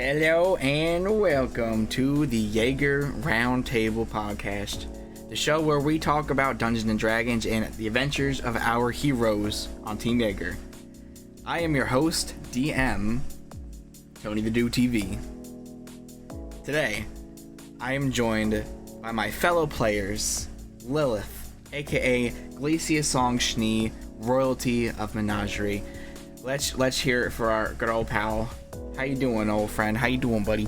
Hello and welcome to the JAGR Roundtable Podcast, the show where we talk about Dungeons and Dragons and the adventures of our heroes on Team JAGR. I am your host, DM, TonyTheDudeTV. Today, I am joined by my fellow players, Lilith, aka Glacia Song Schnee, royalty of Menagerie. Let's hear it for our good old pal. How you doing, old friend? How you doing, buddy?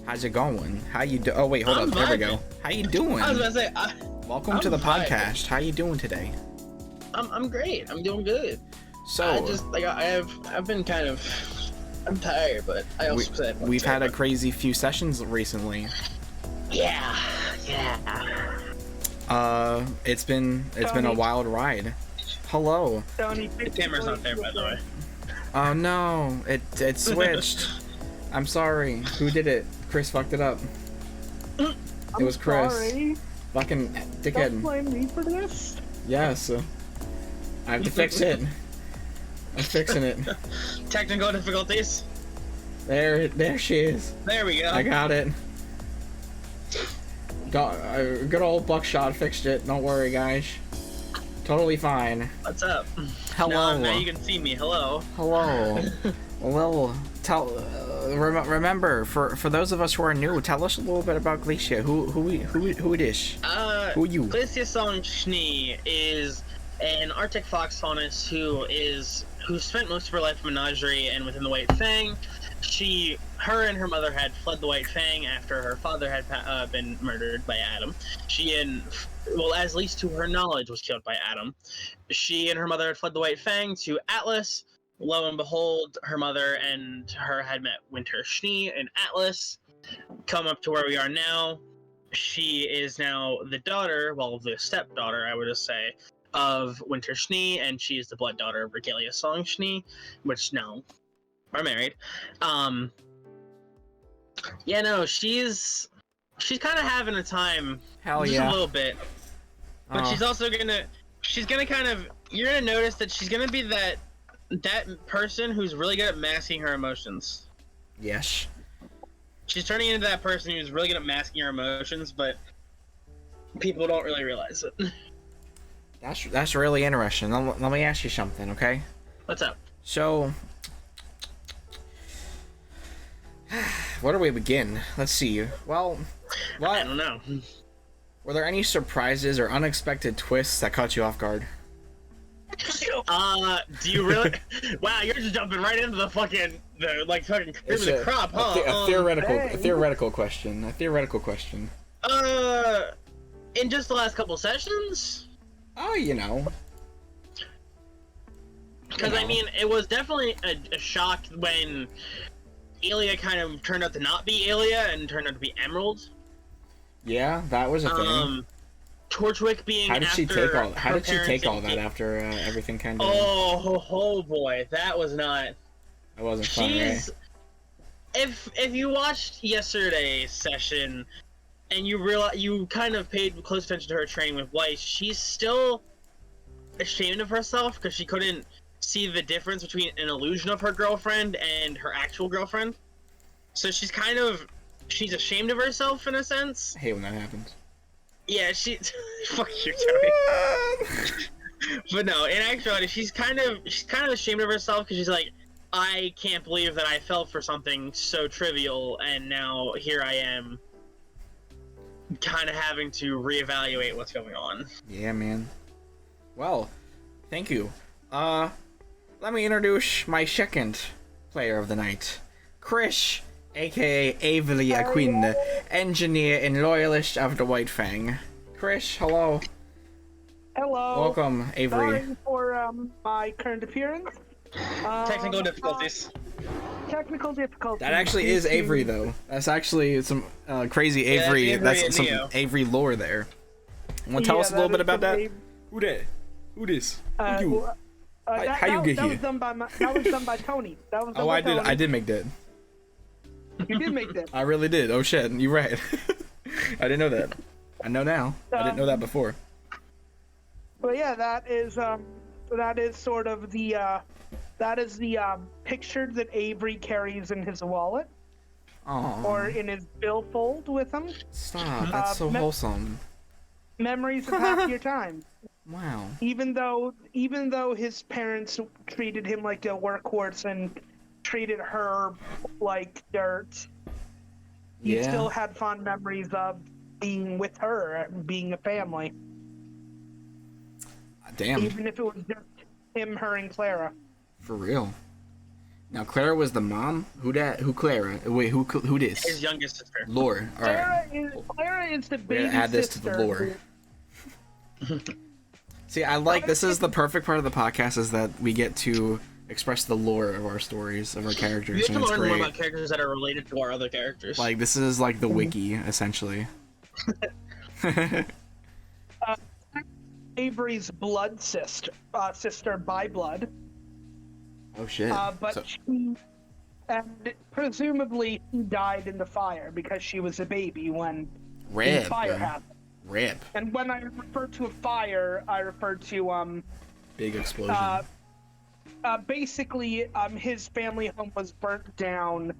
How's it going? How you do? Oh wait, hold up. There we go. How you doing? I was about to say, welcome to the podcast. How you doing today? I'm great. I'm doing good. So I just I've been kind of, I'm tired, but I also said we've had a crazy few sessions recently. Yeah. It's been a wild ride. Hello. Tony, the camera's not there, by the way. Oh no, it switched. I'm sorry. Who did it? Chris fucked it up. It was Chris. Sorry. Fucking dickhead. Don't blame me for this. Yes. I have to fix it. I'm fixing it. Technical difficulties. There she is. There we go. I got it. Good old Buckshot fixed it. Don't worry, guys. Totally fine. What's up? Hello. Now you can see me. Hello. Hello. Well, remember, for those of us who are new, tell us a little bit about Glacia. Who it is? Who are you? Glacia Song Schnee is an Arctic fox faunus who spent most of her life in Menagerie and within the White Fang. Her and her mother had fled the White Fang after her father had been murdered by Adam. As least to her knowledge, was killed by Adam. She and her mother had fled the White Fang to Atlas. Lo and behold, her mother and her had met Winter Schnee in Atlas. Come up to where we are now. She is now the daughter, the stepdaughter, I would just say, of Winter Schnee, and she is the blood daughter of Regalia Song Schnee, which now are married. She's kind of having a time. Hell just yeah. A little bit. But she's also you're gonna notice that she's gonna be that person who's really good at masking her emotions. Yes. She's turning into that person who's really good at masking her emotions, but people don't really realize it. That's really interesting. Let me ask you something, okay? What's up? So, where do we begin? Let's see. Well, I don't know. Were there any surprises or unexpected twists that caught you off guard? Do you really? Wow, you're just jumping right into the fucking crop, huh? A theoretical question. A theoretical question. In just the last couple sessions? Oh, you know. Because, I mean, it was definitely a shock when Aelia kind of turned out to not be Aelia and turned out to be Emerald. Yeah, that was a thing. Torchwick being How did she take all that after everything kind of... Oh boy, that was not... That wasn't fun, right? If you watched yesterday's session and you kind of paid close attention to her training with Weiss, she's still ashamed of herself because she couldn't see the difference between an illusion of her girlfriend and her actual girlfriend. So she's ashamed of herself in a sense. I hate when that happens. Yeah, fuck you, Tony. But no, in actuality, she's kind of ashamed of herself because she's like, I can't believe that I fell for something so trivial, and now here I am, kind of having to reevaluate what's going on. Yeah, man. Well, thank you. Let me introduce my second player of the night, Chris, aka Avelia Quinn, engineer and loyalist of the White Fang. Chris, hello. Hello. Welcome, Avery. Sorry for my current appearance. Technical difficulties. Technical difficulties. That actually is Avery, though. That's actually some crazy Avery. That's some Avery lore there. Want to tell us a little bit about that? Who that? Who this? Who you? How you get here? That was done by Tony. That was done by Tony. I did make that. You did make that. I really did. Oh shit, you're right. I didn't know that. I know now. I didn't know that before. But yeah, that is sort of the That is the picture that Avery carries in his wallet. Aww. Or in his billfold with him. Stop, that's so wholesome. Memories of happier times. Wow. Even though his parents treated him like a workhorse and treated her like dirt, he still had fond memories of being with her, being a family. Damn. Even if it was just him, her, and Clara. For real. Now Clara was the mom. Who Clara? Wait, who this? His youngest sister. Lore. All right. Clara is the baby sister. Add this to the lore. See, I like this is the perfect part of the podcast is that we get to express the lore of our stories, of our characters. You get to learn more about characters that are related to our other characters. Like this is like the wiki, essentially. Avery's blood sister by blood. Oh shit! But she, and presumably he died in the fire because she was a baby when the fire happened. Rip. And when I refer to a fire, I refer to big explosion. Basically, his family home was burnt down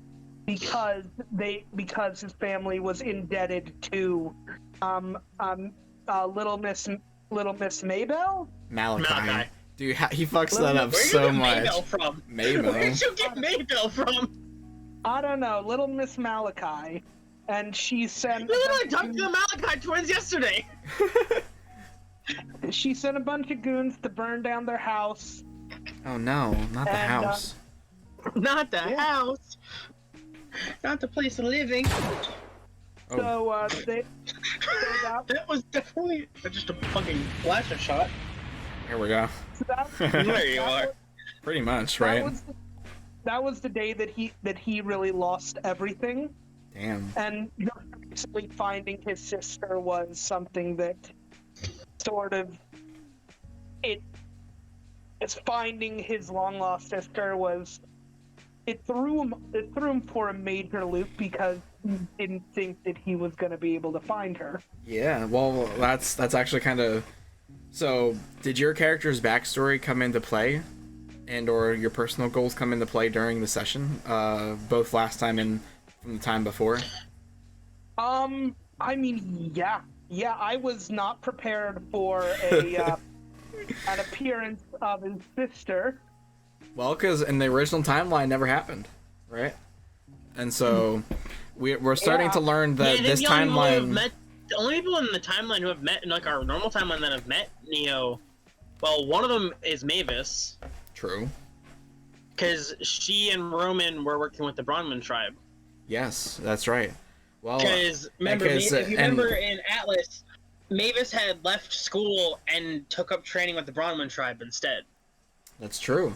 because his family was indebted to Little Miss Maybell. Malachi. Dude, he fucks that up so much. Where did you get Maybell from? Maybell. Where did you get Maybell from? I don't know, Little Miss Malachi. And she sent... We literally talked to the Malachi twins yesterday! She sent a bunch of goons to burn down their house. Oh no, not the house. Not the house! Not the place of living. Oh. So, that was definitely just a fucking blaster shot. Here we go. There you are. Pretty much, right? That was the day that he really lost everything. Damn. And basically finding his sister was something that sort of finding his long lost sister was it threw him for a major loop because he didn't think that he was going to be able to find her. Yeah, well that's actually kind of so did your character's backstory come into play and or your personal goals come into play during the session both last time and from the time before? I mean, yeah, I was not prepared for an appearance of his sister. Well, because in the original timeline never happened, right? And so we're starting to learn that this timeline... The only people in the timeline who have met, like our normal timeline that have met Neo, well, one of them is Mavis. True. Because she and Roman were working with the Bronwyn tribe. Yes, that's right. Well, because remember, if you remember in Atlas, Mavis had left school and took up training with the Bronwyn tribe instead. That's true.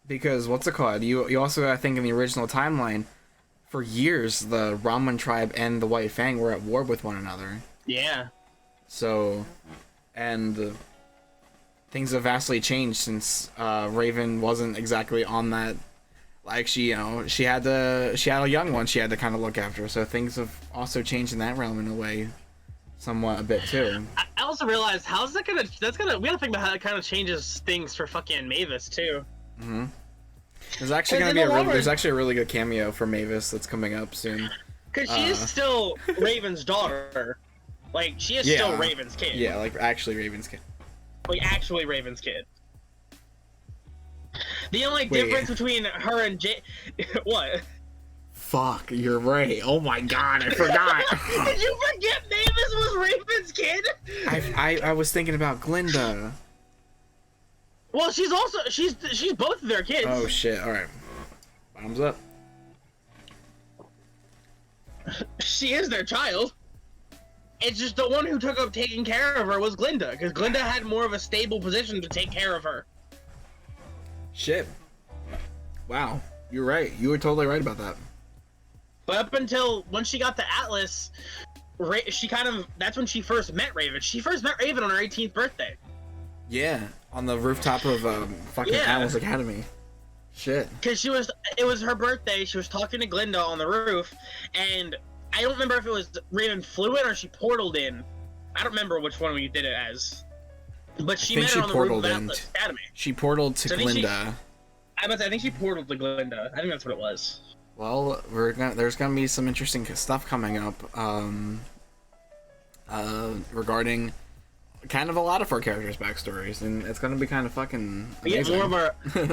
Because what's it called? You also, I think, in the original timeline, for years the Bronwyn tribe and the White Fang were at war with one another. Yeah. So, and things have vastly changed since Raven wasn't exactly on that. Like she had a young one she had to kind of look after. So things have also changed in that realm in a way, somewhat a bit too. I also realized we gotta think about how it kind of changes things for fucking Mavis too. Mm-hmm. There's actually there's actually a really good cameo for Mavis that's coming up soon. Cause she is still Raven's daughter. Like she is still Raven's kid. Yeah, like actually Raven's kid. Like actually Raven's kid. The only difference between her and what? Fuck, you're right. Oh my god, I forgot. Did you forget Mavis was Raven's kid? I was thinking about Glinda. Well, she's both of their kids. Oh shit! All right, bottoms up. She is their child. It's just the one who took up taking care of her was Glinda, because Glinda had more of a stable position to take care of her. Shit. Wow, you're right. You were totally right about that. But up until when she got to Atlas, that's when she first met Raven. She first met Raven on her 18th birthday. Yeah, on the rooftop of fucking Atlas Academy. Shit. Because it was her birthday. She was talking to Glinda on the roof, and I don't remember if it was Raven flew in or she portaled in. I don't remember which one we did it as. But she met her on the roof of Atlas Academy. She portaled to Glinda. I think she portaled to Glinda. I think that's what it was. Well, there's gonna be some interesting stuff coming up, regarding kind of a lot of our characters' backstories, and it's gonna be kind of fucking amazing.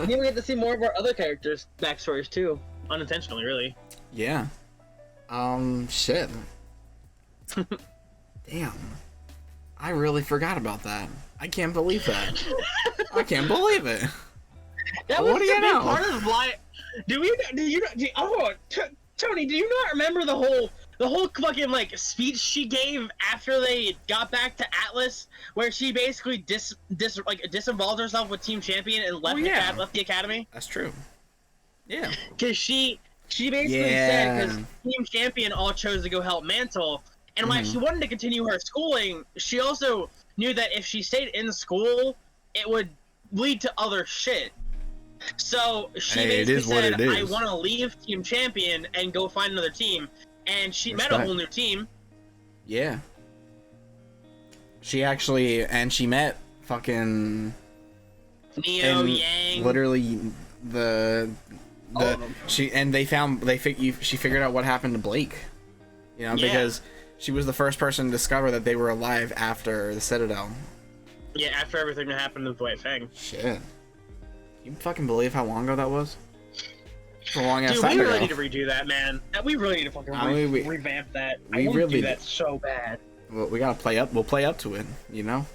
We get to see more of our other characters' backstories too, unintentionally, really. Yeah. Shit. Damn. I really forgot about that. I can't believe that. I can't believe it. That What was do the you big know? part of why. Tony, do you not remember the whole fucking like speech she gave after they got back to Atlas, where she basically disinvolved herself with Team Champion and left left the academy? That's true. Yeah. Because she basically said because Team Champion all chose to go help Mantle, and while she wanted to continue her schooling, she also knew that if she stayed in school, it would lead to other shit. So she basically said, I want to leave Team Champion and go find another team. And she met a whole new team. Yeah. She met fucking Neo, Yang. Literally she figured out what happened to Blake. You know, because she was the first person to discover that they were alive after the Citadel. Yeah, after everything that happened with the White Fang. Shit. You fucking believe how long ago that was? It's a long ass time we ago. really need to redo that, man. We really need to fucking revamp that. I want to do that so bad. Well, we gotta play up. We'll play up to it, you know?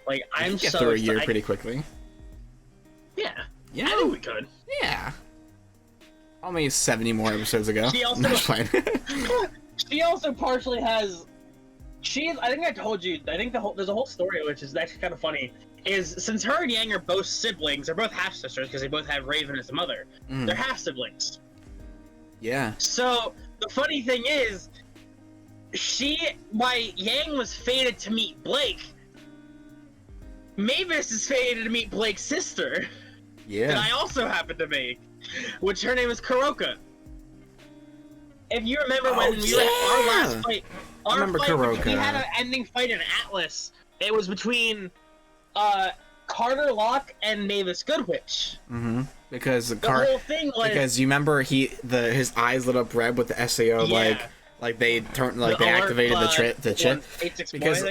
Like, I'm so get through a year pretty quickly. Yeah. I think we could. Yeah. Only 70 more episodes ago. She also, she also partially has... I think I told you, there's a whole story which is actually kind of funny. Is since her and Yang are both siblings, they're both half sisters because they both have Raven as a mother. They're half siblings. Yeah. So the funny thing is, Yang was fated to meet Blake. Mavis is fated to meet Blake's sister. Yeah. That I also happen to make, which her name is Kuroka. If you remember when we were at our last fight, we had an ending fight in Atlas. It was between Carter Locke and Mavis Goodwitch. Because the whole thing was because you remember his eyes lit up red with the SAO like they turned they activated the chip because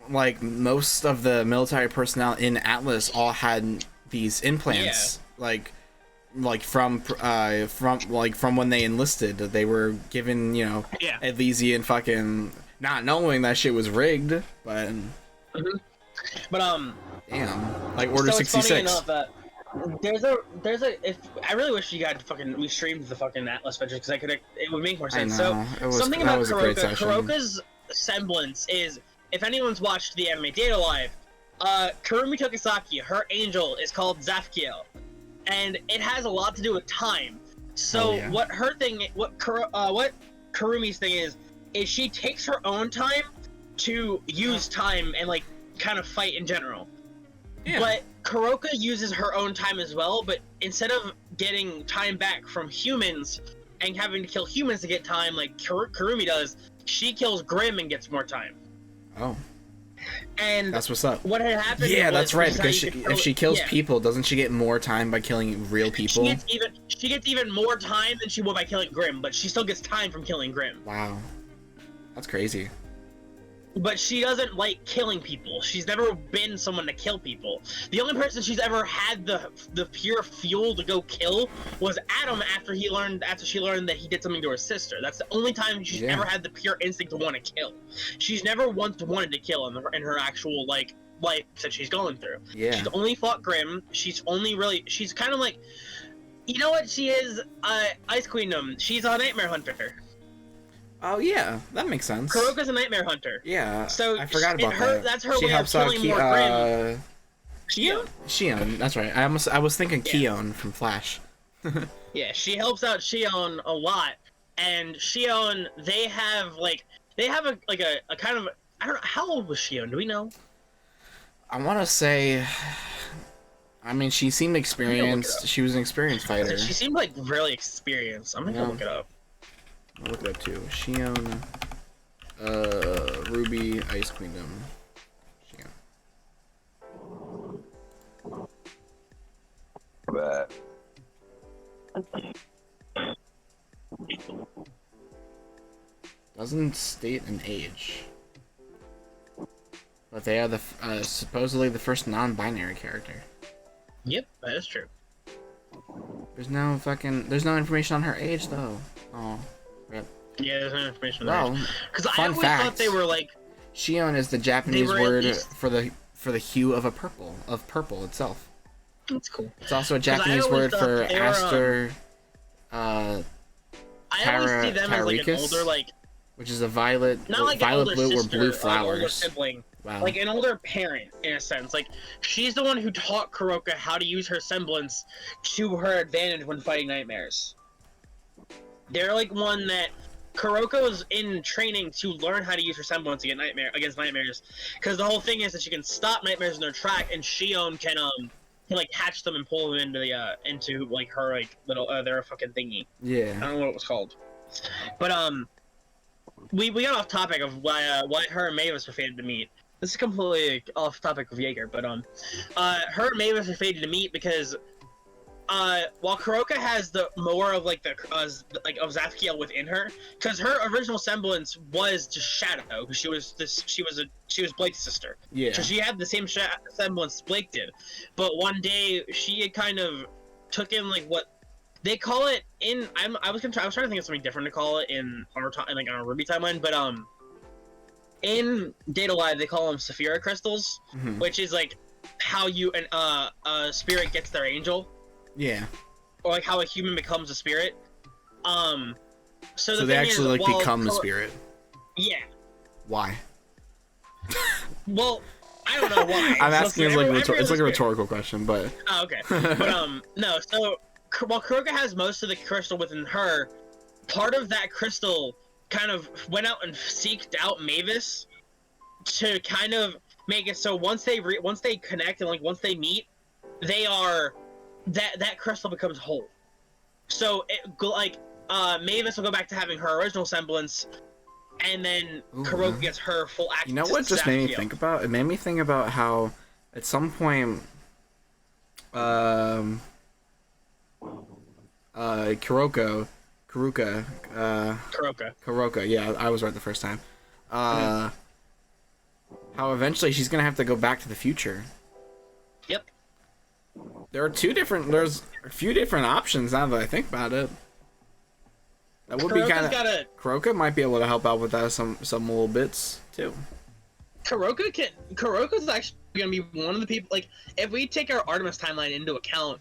like most of the military personnel in Atlas all had these implants like from when they enlisted. They were given Elysian fucking not knowing that shit was rigged, but damn, like Order 66. Funny enough that I really wish we streamed the fucking Atlas Venture because it would make more sense. Something about Kuroka. Kuroka's semblance is, if anyone's watched the anime Data Live, Kurumi Tokisaki, her angel is called Zafkiel, and it has a lot to do with time. So what Kurumi's thing is she takes her own time to use time and like kind of fight in general. Yeah. But Kuroka uses her own time as well, but instead of getting time back from humans and having to kill humans to get time like Kurumi does, she kills Grimm and gets more time. Oh. And that's what's up. What had happened that's right, because if she kills people, doesn't she get more time by killing real people? She gets even more time than she would by killing Grimm, but she still gets time from killing Grimm. Wow. That's crazy. But she doesn't like killing people. She's never been someone to kill people. The only person she's ever had the pure fuel to go kill was Adam after she learned that he did something to her sister. That's the only time she's ever had the pure instinct to want to kill. She's never once wanted to kill in her actual life that she's going through. Yeah. She's only fought Grimm. She's kind of like, you know what she is? Ice Queendom. She's a Nightmare Hunter. Oh yeah, that makes sense. Kuroka's a Nightmare Hunter. Yeah, so I forgot about that. That's her way of killing more Grimm. Shion, that's right. I was thinking Kion from Flash. Yeah, she helps out Shion a lot, and Shion they have a kind of, I don't know, how old was Shion? Do we know? I want to say, I mean, she seemed experienced. She was an experienced fighter. She seemed like really experienced. I'm gonna look it up. I'll look it up too. Shion, Ruby, Ice Queendom. Shion. Doesn't state an age. But they are the supposedly the first non-binary character. Yep, that is true. There's no information on her age though. Oh, rip. Yeah, there's no information on Well, that. Because I fun always fact, thought they were like. Shion is the Japanese word least... for the hue of purple itself. That's cool. It's also a Japanese word for Aster. I always see them as like an older, like, which is a violet, not like violet an blue older or sister, blue like flowers. older sibling, Wow. like an older parent in a sense. Like she's the one who taught Kuroka how to use her semblance to her advantage when fighting nightmares. They're like one that Kuroko's in training to learn how to use her semblance against nightmares, because the whole thing is that she can stop nightmares in their track, and Shion can like catch them and pull them into the into like her like little their fucking thingy. Yeah. I don't know what it was called, but we got off topic of why her and Mavis were fated to meet. This is completely off topic of Jaeger, but her and Mavis are fated to meet because while Kuroka has the more of like the of Zafkiel within her, because her original semblance was just Shadow, because she was Blake's sister. Yeah. So she had the same semblance Blake did, but one day she had kind of took in like what they call it in. I was trying to think of something different to call it in our like on our Ruby timeline, but in Data Live they call them Saphira crystals, which is like how you a spirit gets their angel. Yeah. Or like how a human becomes a spirit. So they actually like become the spirit. Yeah. Why? Well, I don't know why. I'm asking it's like a rhetorical question, but. Oh, okay. But no. So while Kuroka has most of the crystal within her, part of that crystal kind of went out and seeked out Mavis to kind of make it so once they connect and like once they meet, they are. That crystal becomes whole. So Mavis will go back to having her original semblance, and then Kuroka gets her full access. You know what just made me think about? It made me think about how at some point Kuroka, yeah, I was right the first time. How eventually she's gonna have to go back to the future. Yep. There's a few different options now that I think about it. That would be kind of. Kuroka might be able to help out with that some little bits too. Kuroka's actually gonna be one of the people. Like, if we take our Artemis timeline into account,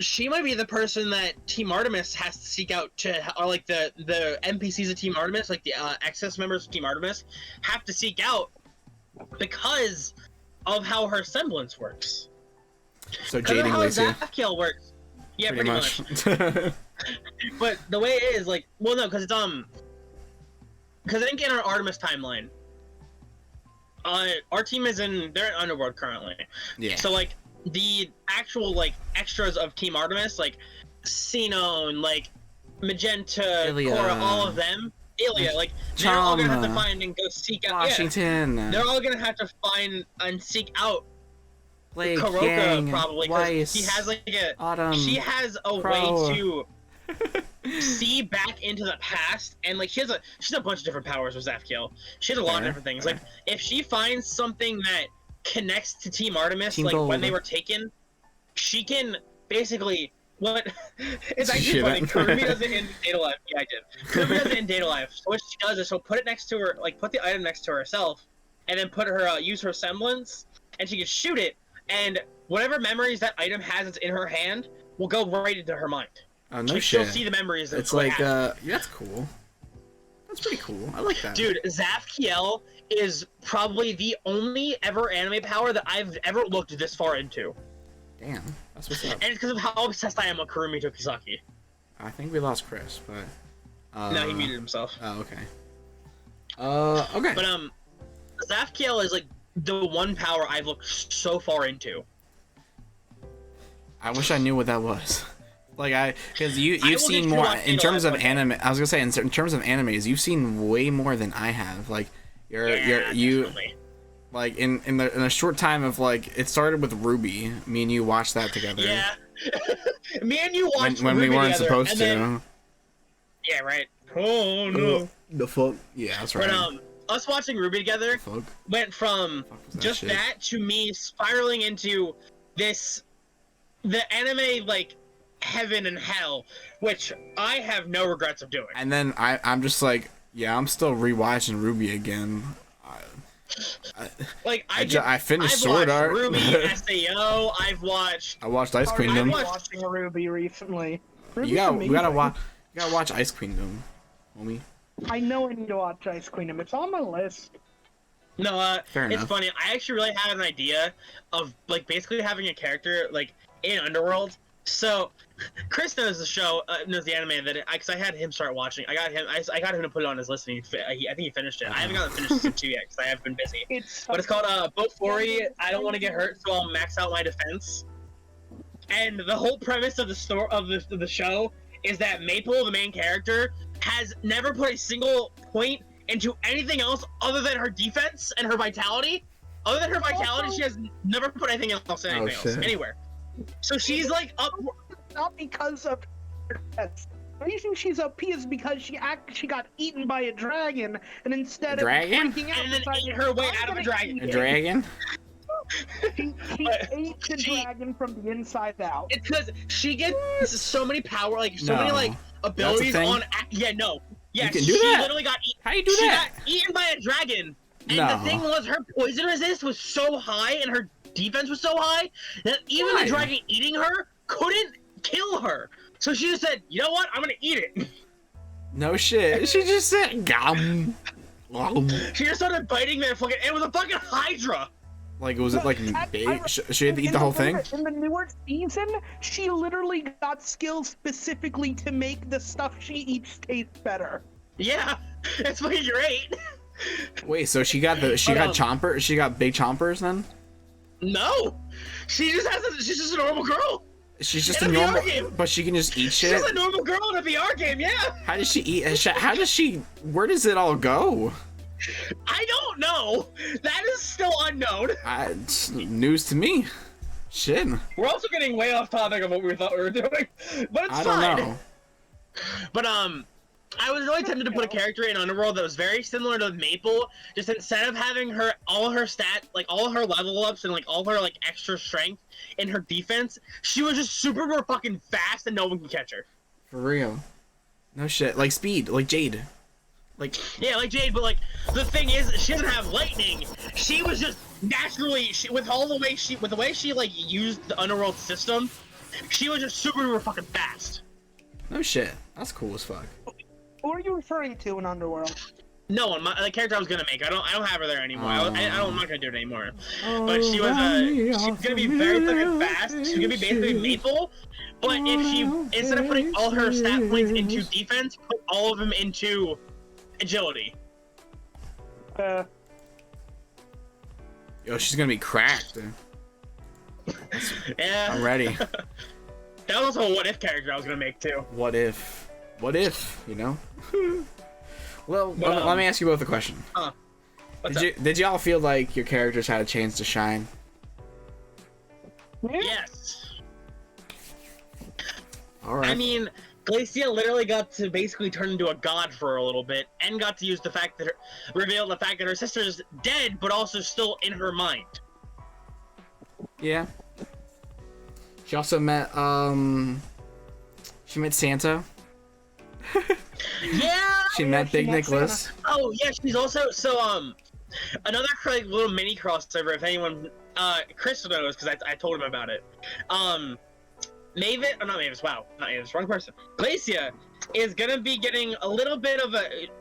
she might be the person that Team Artemis has to seek out or like the NPCs of Team Artemis, like the excess members of Team Artemis, have to seek out because of how her semblance works. So jading Alicia. Zafkiel works. Yeah, pretty much. But the way it is, like, well, no, because it's because I think in our Artemis timeline, our team they're in Underworld currently. Yeah. So like the actual like extras of Team Artemis, like Xenon, like Magenta, Ilya. Cora, all of them. Ilya, like they're all gonna have to find and go seek out. Washington. Yeah, they're all gonna have to find and seek out Blake, Kuroka, Yang, probably Weiss, he has like Autumn, she has a Crow. way to see back into the past, and like she's a bunch of different powers with Zafkiel. She has a lot of different things. Like if she finds something that connects to Team Artemis, Team like Gold. when they were taken, she can basically it's actually funny. Kirby does it in Data Life. Yeah, I did. Kirby does it in Data Life. So what she does is she'll put it next to her, like put the item next to herself, and then put her use her semblance, and she can shoot it, and whatever memories that item has that's in her hand will go right into her mind. Oh, no Like, shit. she'll see the memories. It's like, yeah, that's cool. That's pretty cool. I like that. Dude, Zafkiel is probably the only ever anime power that I've ever looked this far into. Damn, that's what's up. And it's because of how obsessed I am with Kurumi Tokisaki. I think we lost Chris, but... No, he muted himself. Oh, okay. Okay. But, Zafkiel is, like, the one power I've looked so far into. I wish I knew what that was. Like, because you've seen more, in terms of anime, I was gonna say, in terms of animes, you've seen way more than I have. Like, you like, in a short time of, like, it started with Ruby, me and you watched that together. Yeah. Me and you watched when we Ruby weren't together, supposed and to. then- Yeah, right. Oh no. The fuck? Yeah, that's right. But us watching Ruby together The fuck? went from Was just shit? that to me spiraling into the anime like heaven and hell, which I have no regrets of doing. And then I'm just like, yeah, I'm still rewatching Ruby again. I finished Sword Art. Ruby, SAO. I watched Ice Queendom. I've been watching Ruby recently. We gotta watch Ice Queendom, homie. I know I need to watch Ice Queendom. It's on my list. No, Fair it's enough. funny. I actually really had an idea of like basically having a character like in Underworld. So Chris knows the show, knows the anime that because I had him start watching. I got him to put it on his list, and I think he finished it. I haven't gotten to finish season 2 yet because I have been busy. But it's called Bofuri. I don't want to get hurt, so I'll max out my defense. And the whole premise of the story of the show is that Maple, the main character, has never put a single point into anything else other than her defense and her vitality. Other than her vitality, she has never put anything else in anything else anywhere. So she's like up. Not because of her pets. The reason she's OP is because she got eaten by a dragon, and instead of freaking out, and then ate her way out of a dragon. A dragon? She ate the dragon from the inside out. It's because she gets so many power, like so many like abilities on. Yeah, no. Yeah, you can do she that. literally got eaten. How do you do that? She got eaten by a dragon. And No. the thing was, her poison resist was so high, and her defense was so high that even the dragon eating her couldn't kill her. So she just said, "You know what? I'm gonna eat it." No shit. She just said, "Gum." She just started biting their fucking. It was a fucking Hydra. Like, was it like big? She had to eat the whole thing? In the newer season, she literally got skills specifically to make the stuff she eats taste better. Yeah, it's fucking great. Wait, so she got chomper? She got big chompers then? No, she's just a normal girl. She's just in a normal, game. But she can just eat shit. She's just a normal girl in a VR game, yeah. How does she eat? How does she? Where does it all go? I don't know. That is still unknown. It's news to me. Shit. We're also getting way off topic of what we thought we were doing, but it's I fine. don't know. But I was really tempted to put a character in Underworld that was very similar to Maple. Just instead of having her all her level ups and like all her like extra strength in her defense, she was just super fucking fast and no one can catch her. For real. No shit. Like Speed, like Jade. Like yeah, like Jade, but like the thing is, she doesn't have lightning. She was just naturally with the way she like used the Underworld system, she was just super fucking fast. no shit. That's cool as fuck. Who are you referring to in Underworld? No one, the character I was gonna make. I don't have her there anymore. I'm not gonna do it anymore. But she was she's gonna be very fucking fast. She's gonna be basically Maple. But if she instead of putting all her stat points into defense, put all of them into agility. Yo, she's gonna be cracked. Yeah. I'm ready. That was also a what if character I was gonna make too. What if? What if? You know? Well, let me ask you both a question. Did y'all feel like your characters had a chance to shine? Yes. All right. I mean, Glacia literally got to basically turn into a god for a little bit, and got to use reveal the fact that her sister's dead, but also still in her mind. Yeah. She also met she met Santa. Yeah. She met Big Nicholas. Oh yeah, she's also another like little mini crossover. If anyone Chris knows because I told him about it. Wrong person. Glacia is gonna be getting a little bit of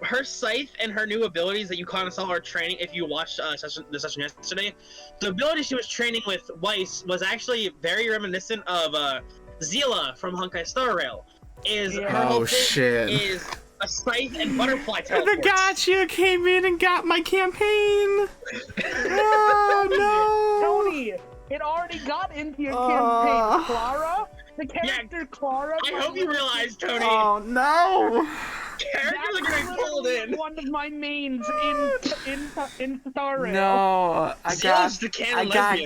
her scythe and her new abilities that you kind of saw her training if you watched the session yesterday. The ability she was training with Weiss was actually very reminiscent of Zila from Honkai Star Rail. Her whole thing is a scythe and butterfly teleports. The gotcha came in and got my campaign. Oh no, Tony, it already got into your campaign, Clara. The character Clara. I hope you realize, Tony. Oh no. characters are getting pulled in. One of my mains in Star Rail. No, I got shit. I got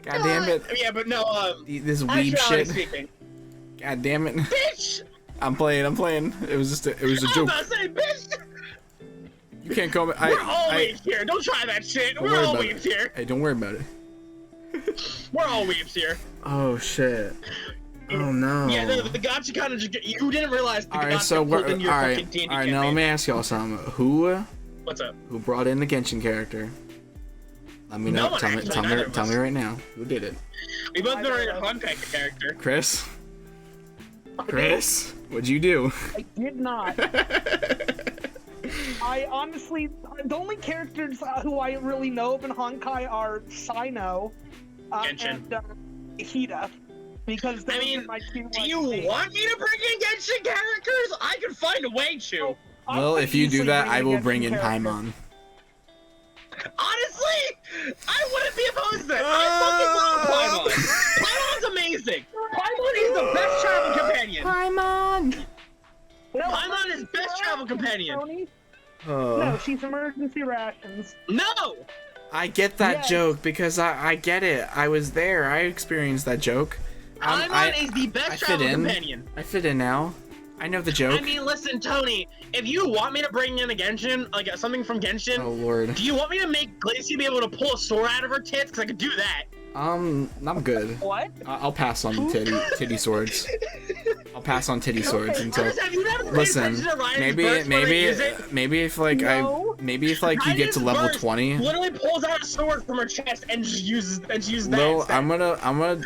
God damn it. Yeah, but no, This weeb shit. Speaking. God damn it. Bitch! I'm playing. It was a I'm joke. about to say, bitch! You can't call me. We're all weebs here. Don't try that shit. We're all weebs here. Hey, don't worry about it. We're all weebs here. Oh shit. Oh no. Yeah, the gacha kind of just you didn't realize the Alright, gacha so pulled in your alright, fucking D&D alright. Now let campaign. me ask y'all something. Who What's up? brought in the Genshin character? Let me know. No one actually, Tell me right now. Who did it? We both know a Honkai character. Chris? Chris? What'd you do? I did not. I honestly, the only characters who I really know of in Honkai are Sino Genshin. and Hida. Because I mean, are my two, do you want me to bring in Genshin characters? I can find a way to. Well, if you do that, I will bring in Paimon. Honestly, I wouldn't be opposed to that. I fucking love Paimon. Paimon's amazing. Paimon is the best travel companion. Paimon! Paimon is best travel companion. Tony? No, she's emergency rations. No! I get that Yes. joke because I get it. I was there. I experienced that joke. Paimon is the best travel companion. I fit in now. I know the joke. I mean, listen, Tony, if you want me to bring in a Genshin, like something from Genshin, Oh lord. do you want me to make Glacie be able to pull a sword out of her tits? Because I could do that. I'm good. What? I'll pass on titty swords. I'll pass on titty swords until. Have you never paid Listen, attention to Ryan's maybe burst when I use it? maybe if like No. you get to level Ryan's burst 20. Literally pulls out a sword from her chest and just uses that. Well, instead.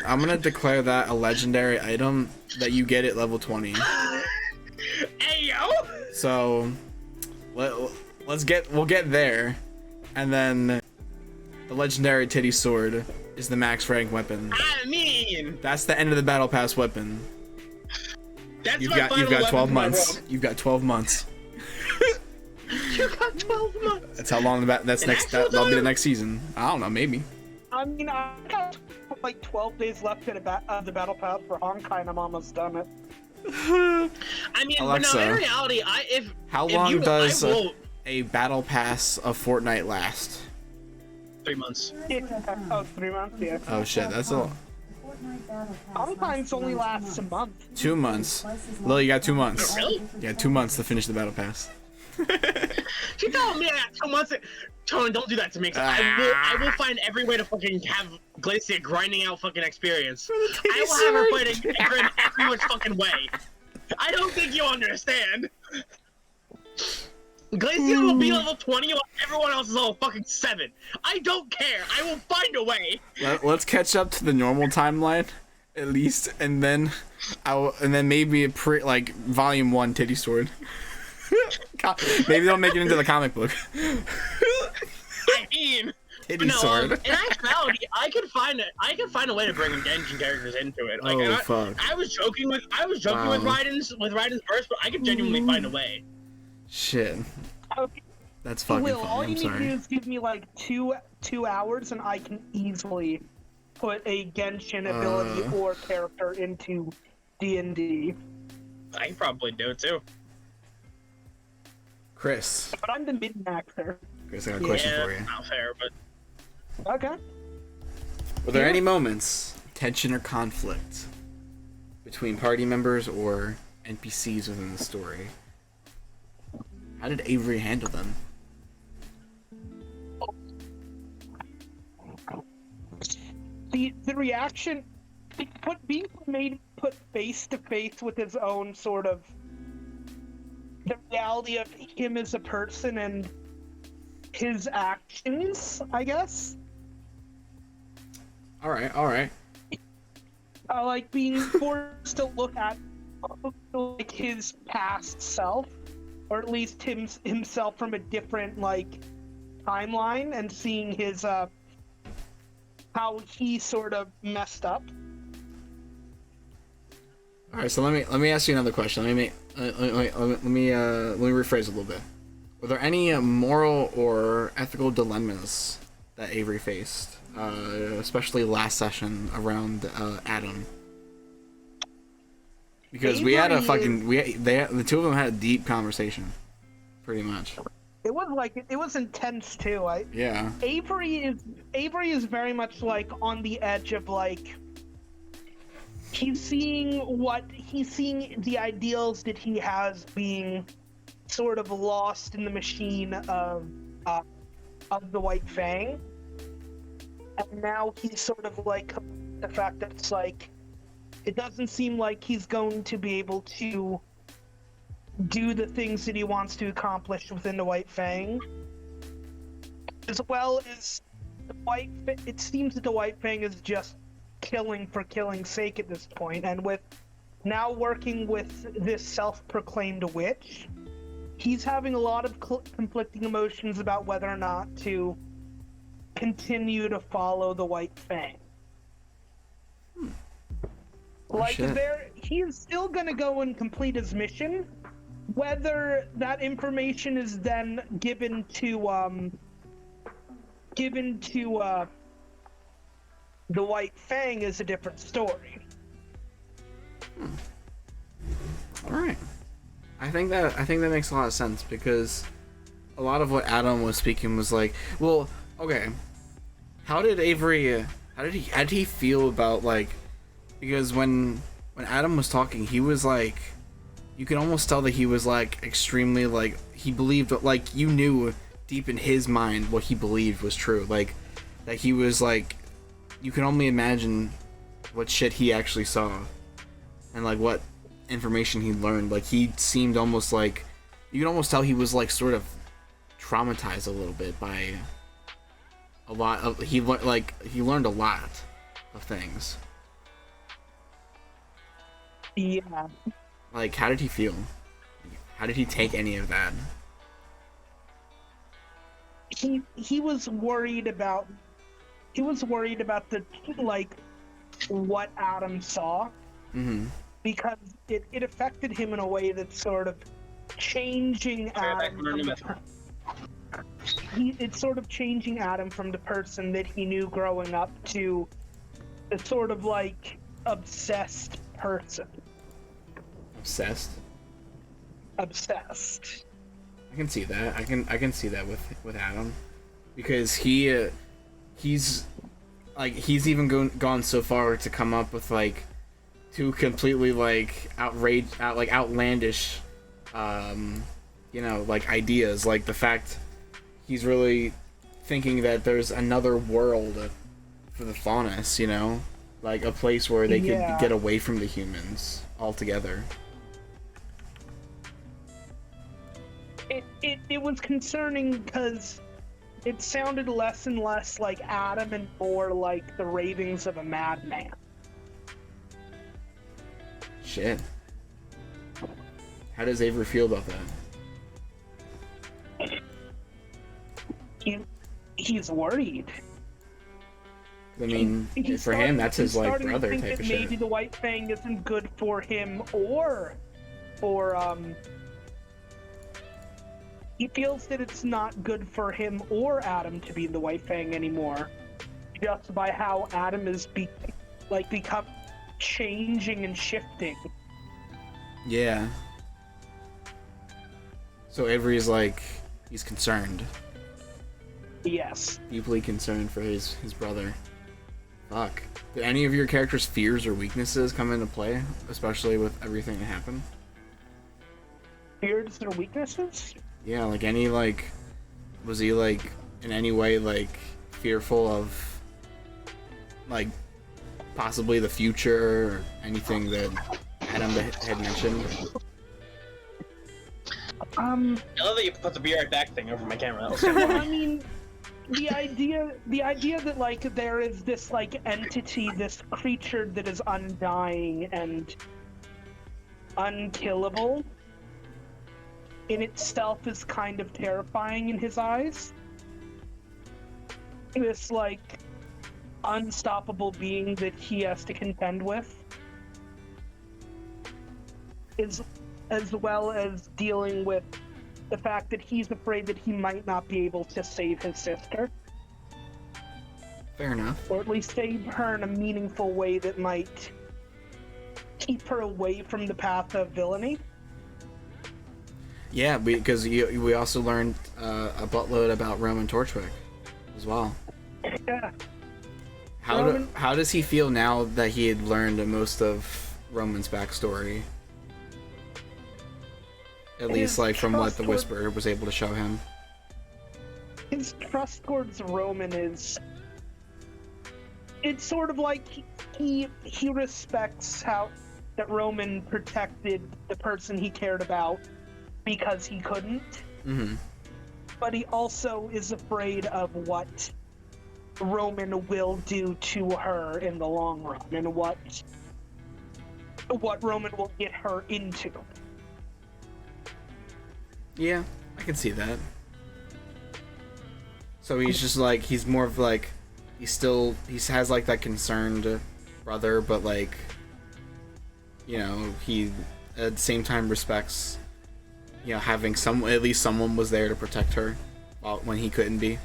I'm gonna declare that a legendary item that you get at level 20. Hey yo! So we'll get there, and then the legendary titty sword is the max rank weapon. I mean, That's the end of the battle pass weapon. that's You've my got final weapon 12 for my months. rogue. You've got 12 months. You got 12 months. That's how long that'll be the next season. I don't know, maybe. I mean, I got like 12 days left of the battle pass for Honkai, and I'm almost done it. I mean, Alexa, but no, in reality, How if long you, does I will, a battle pass of Fortnite last? 3 months. Oh, 3 months, yeah. Oh shit, that's a Sometimes only lasts a month. 2 months. Lil, you got 2 months. Really? Yeah, 2 months to finish the battle pass. She told me I got 2 months. Tony, don't do that to me. 'Cause I will find every way to fucking have Glacia grinding out fucking experience. I will have her fighting in every which fucking way. I don't think you understand. Glacia will be level 20 while everyone else is level fucking 7. I don't care. I will find a way. Let's catch up to the normal timeline, at least, and then maybe like volume 1 titty sword. Maybe they'll make it into the comic book. I mean, Titty sword. in actuality, I could find a way to bring Genshin characters into it. Like, Oh, and fuck. I was joking with Wow. Raiden's burst, but I could genuinely find a way. Shit. Okay. That's fucking Will, funny. all I'm you need to do sorry. is give me like two hours, and I can easily put a Genshin ability or character into D&D. I could probably do it too. Chris, But I'm the mid-maxer. I got a question Yeah, for you. not fair, but Okay. Were there any moments, tension or conflict, between party members or NPCs within the story? How did Avery handle them? The reaction, being put face to face with his own sort of the reality of him as a person and his actions, I guess. All right. Like being forced to look at like his past self, or at least himself from a different like timeline, and seeing his how he sort of messed up. All right, so let me ask you another question. Let me rephrase it a little bit. Were there any moral or ethical dilemmas that Avery faced, especially last session around Adam? Because we had a fucking the two of them had a deep conversation, pretty much. It was intense too. Yeah. Avery is very much like on the edge of like he's seeing the ideals that he has being sort of lost in the machine of the White Fang, and now he's sort of like the fact that it's like it doesn't seem like he's going to be able to do the things that he wants to accomplish within the White Fang, as well as it seems that the White Fang is just killing for killing's sake at this point, and with now working with this self-proclaimed witch, he's having a lot of conflicting emotions about whether or not to continue to follow the White Fang. He is still gonna go and complete his mission. Whether that information is then given to the White Fang is a different story. All right. I think that makes a lot of sense, because a lot of what Adam was speaking was like, well, okay, how did he feel about, like, because when Adam was talking, he was like, you can almost tell that he was like extremely, like, he believed, like, you knew deep in his mind what he believed was true, like that he was like, you can only imagine what shit he actually saw and like what information he learned. Like, he seemed almost like, you can almost tell he was like sort of traumatized a little bit by a lot of, he learned a lot of things. Yeah. Like, how did he feel? How did he take any of that? He was worried about the, like, what Adam saw. Mm-hmm. Because it affected him in a way that's sort of changing Adam. It's sort of changing Adam from the person that he knew growing up to a sort of like obsessed person. Obsessed? Obsessed. I can see that. I can see that with Adam, because he's even gone so far to come up with like two completely like outlandish like ideas, like the fact he's really thinking that there's another world for the Faunus, like a place where they could get away from the humans altogether. It was concerning because it sounded less and less like Adam and more like the ravings of a madman. Shit. How does Avery feel about that? He's worried. I mean, for him, that's his like brother type of shit. Maybe the White Fang isn't good for him, or for he feels that it's not good for him or Adam to be the White Fang anymore, just by how Adam is become changing and shifting. Yeah. So Avery's like, he's concerned. Yes. Deeply concerned for his brother. Fuck. Did any of your characters' fears or weaknesses come into play, especially with everything that happened? Fears or weaknesses? Yeah, like any, like, was he like in any way like fearful of like possibly the future or anything that Adam had mentioned? I love that you put the be right back thing over my camera. I mean, the idea that like there is this like entity, this creature that is undying and unkillable in itself is kind of terrifying in his eyes. This like unstoppable being that he has to contend with, as well as dealing with the fact that he's afraid that he might not be able to save his sister. Fair enough. Or at least save her in a meaningful way that might keep her away from the path of villainy. Yeah, because we also learned a buttload about Roman Torchwick as well. Yeah. How does he feel now that he had learned most of Roman's backstory? At least, like, from what the Whisperer was able to show him. His trust towards Roman is... It's sort of like he respects how that Roman protected the person he cared about because he couldn't. Mm-hmm. But he also is afraid of what Roman will do to her in the long run, and what Roman will get her into. Yeah, I can see that. So he's just like, he's more of like, he has like that concerned brother, but like, you know, he at the same time respects, you know, having at least someone was there to protect her when he couldn't be.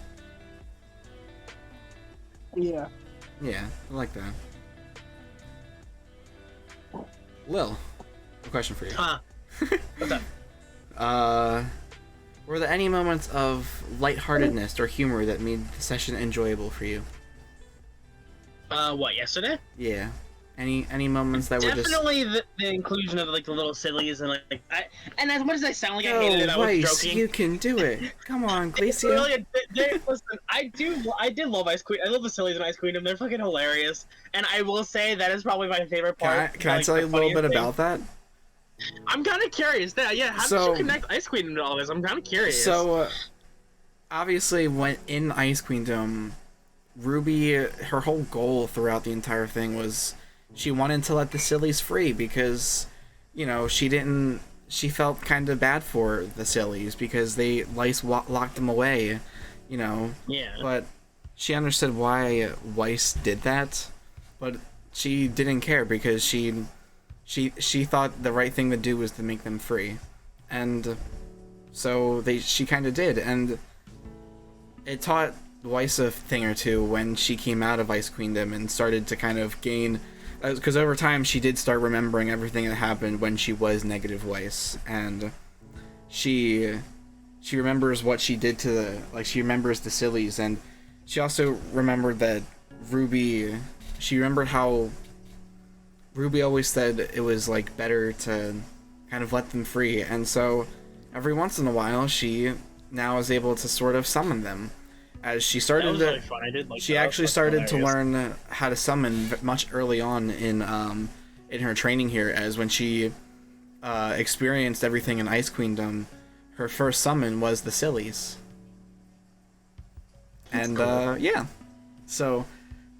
Yeah. Yeah, I like that. Lil, a question for you. What's up? Were there any moments of lightheartedness or humor that made the session enjoyable for you? What, yesterday? Yeah. Any moments that were just... Definitely the inclusion of, like, the little sillies and, like, and as much as I sound like I hated it, I was Weiss, joking. You can do it. Come on, Glacia. Really, listen, I did love Ice Queen. I love the sillies in Ice Queendom. They're fucking hilarious. And I will say that is probably my favorite part. Can I tell you a little bit about that? I'm kind of curious. Yeah, how did you connect Ice Queendom to all this? I'm kind of curious. So, obviously, when in Ice Queendom, Ruby, her whole goal throughout the entire thing was she wanted to let the sillies free because, you know, she felt kind of bad for the sillies because Weiss locked them away, you know. Yeah. But she understood why Weiss did that, but she didn't care because she thought the right thing to do was to make them free, and so she kind of did, and it taught Weiss a thing or two when she came out of Ice Queendom and started to kind of gain, because over time she did start remembering everything that happened when she was negative Weiss, and she remembers what she did to she remembers the sillies, and she also remembered that she remembered how Ruby always said it was, like, better to kind of let them free, and so every once in a while she now is able to sort of summon them. As she started really fun. I did like she that. actually started to learn how to summon much early on in her training here, as when she experienced everything in Ice Queendom, her first summon was the sillies. And cool. Yeah. So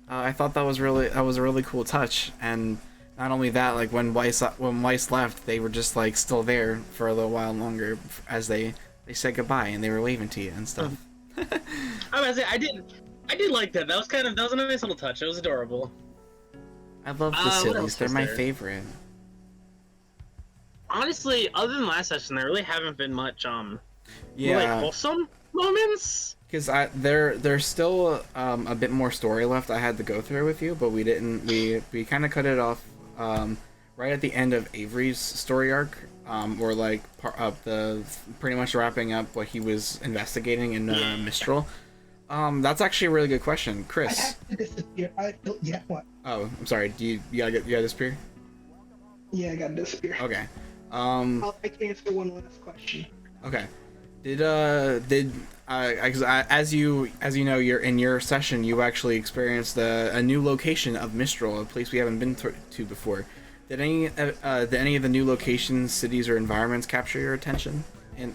I thought that was a really cool touch, and not only that, like when Weiss left, they were just like still there for a little while longer as they said goodbye and they were waving to you and stuff. I was gonna say I did like that. That was a nice little touch. It was adorable. I love the sillies. They're my favorite. Honestly, other than last session, there really haven't been much yeah, like wholesome moments. Because there's still a bit more story left I had to go through with you, but we didn't. We kind of cut it off right at the end of Avery's story arc, or like part of the pretty much wrapping up what he was investigating in Mistral. That's actually a really good question, Chris. I have to disappear. Yeah, what? Oh, I'm sorry. You gotta disappear? Yeah, I gotta disappear. Okay. I can answer one last question. Okay. As you know, you're in your session, you actually experienced a new location of Mistral, a place we haven't been to before. Did any of the new locations, cities, or environments capture your attention,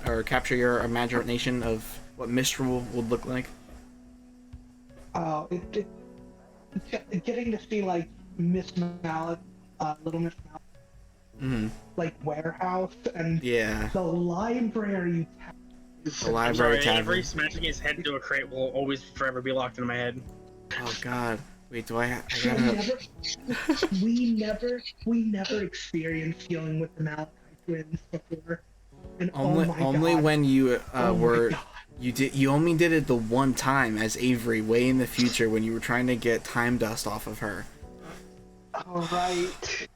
or capture your imagination of what Mistral would look like? Getting to see like Miss Mallet, Little Miss Mallet, like warehouse and the library. The library tavern. Avery smashing his head into a crate will always forever be locked in my head. Oh God! Wait, do I gotta... we never experienced dealing with the Malachite twins before. And only when you you only did it the one time as Avery way in the future when you were trying to get time dust off of her. All right.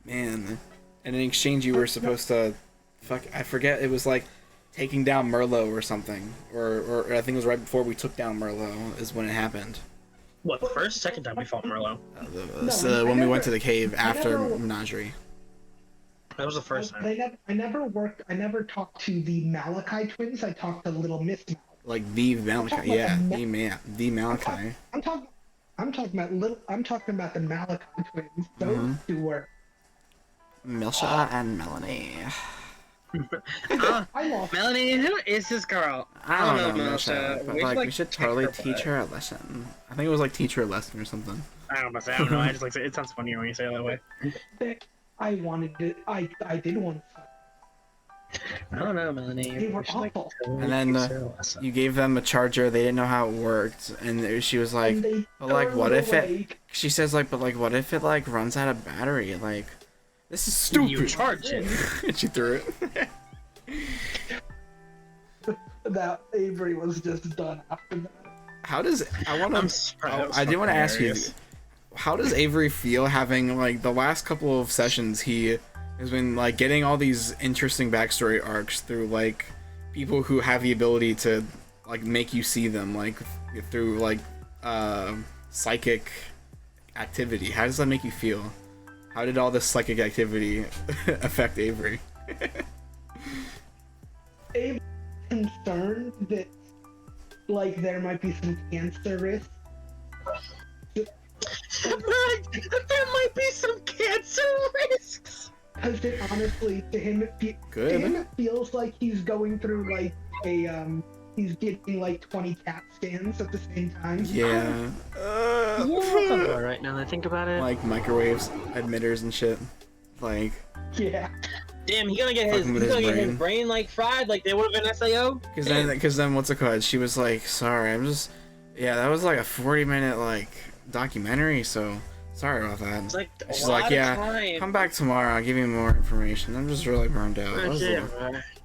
Man, and in exchange you were supposed to, I forget, it was like taking down Merlot or something, or I think it was right before we took down Merlot is when it happened. What, the first, second time we fought Merlot? When we went to the cave after Menagerie. That was the first time. I never talked to the Malachi twins. I talked to Little Miss Malachi. Like the Malachi, yeah, the Malachi. I'm talking about the Malachi twins. Those two were Milsha and Melanie. Melanie, who is this girl? I don't know Milsha, but like we should totally teach her a lesson. I think it was like teach her a lesson or something. I don't know. I just like it sounds funnier when you say it that way. I did want to. I don't know, Melanie. They were awful. And then you gave them a charger. They didn't know how it worked, and she was like, "But like, what if it?" She says like, "But like, what if it like runs out of battery? Like, this is stupid." You charge it. And she threw it. That Avery was just done after that. How does I want to? I do want to ask you. How does Avery feel having like the last couple of sessions he has been like getting all these interesting backstory arcs through like people who have the ability to like make you see them like through like psychic activity. How does that make you feel? How did all this psychic activity affect Avery? Avery's concerned that like there might be some cancer risk. There might be some cancer risks. Because it honestly, to him, it feels like he's going through like he's getting like 20 CAT scans at the same time. Yeah. Right now that I think about it. Like microwaves, emitters and shit. Like. Yeah. Damn, he's gonna get his brain like fried like they would have been SAO. Because then what's it called? She was like, sorry, that was like a 40-minute like documentary, so sorry about that. It's like she's like, yeah, come back tomorrow, I'll give you more information. I'm just really burned out.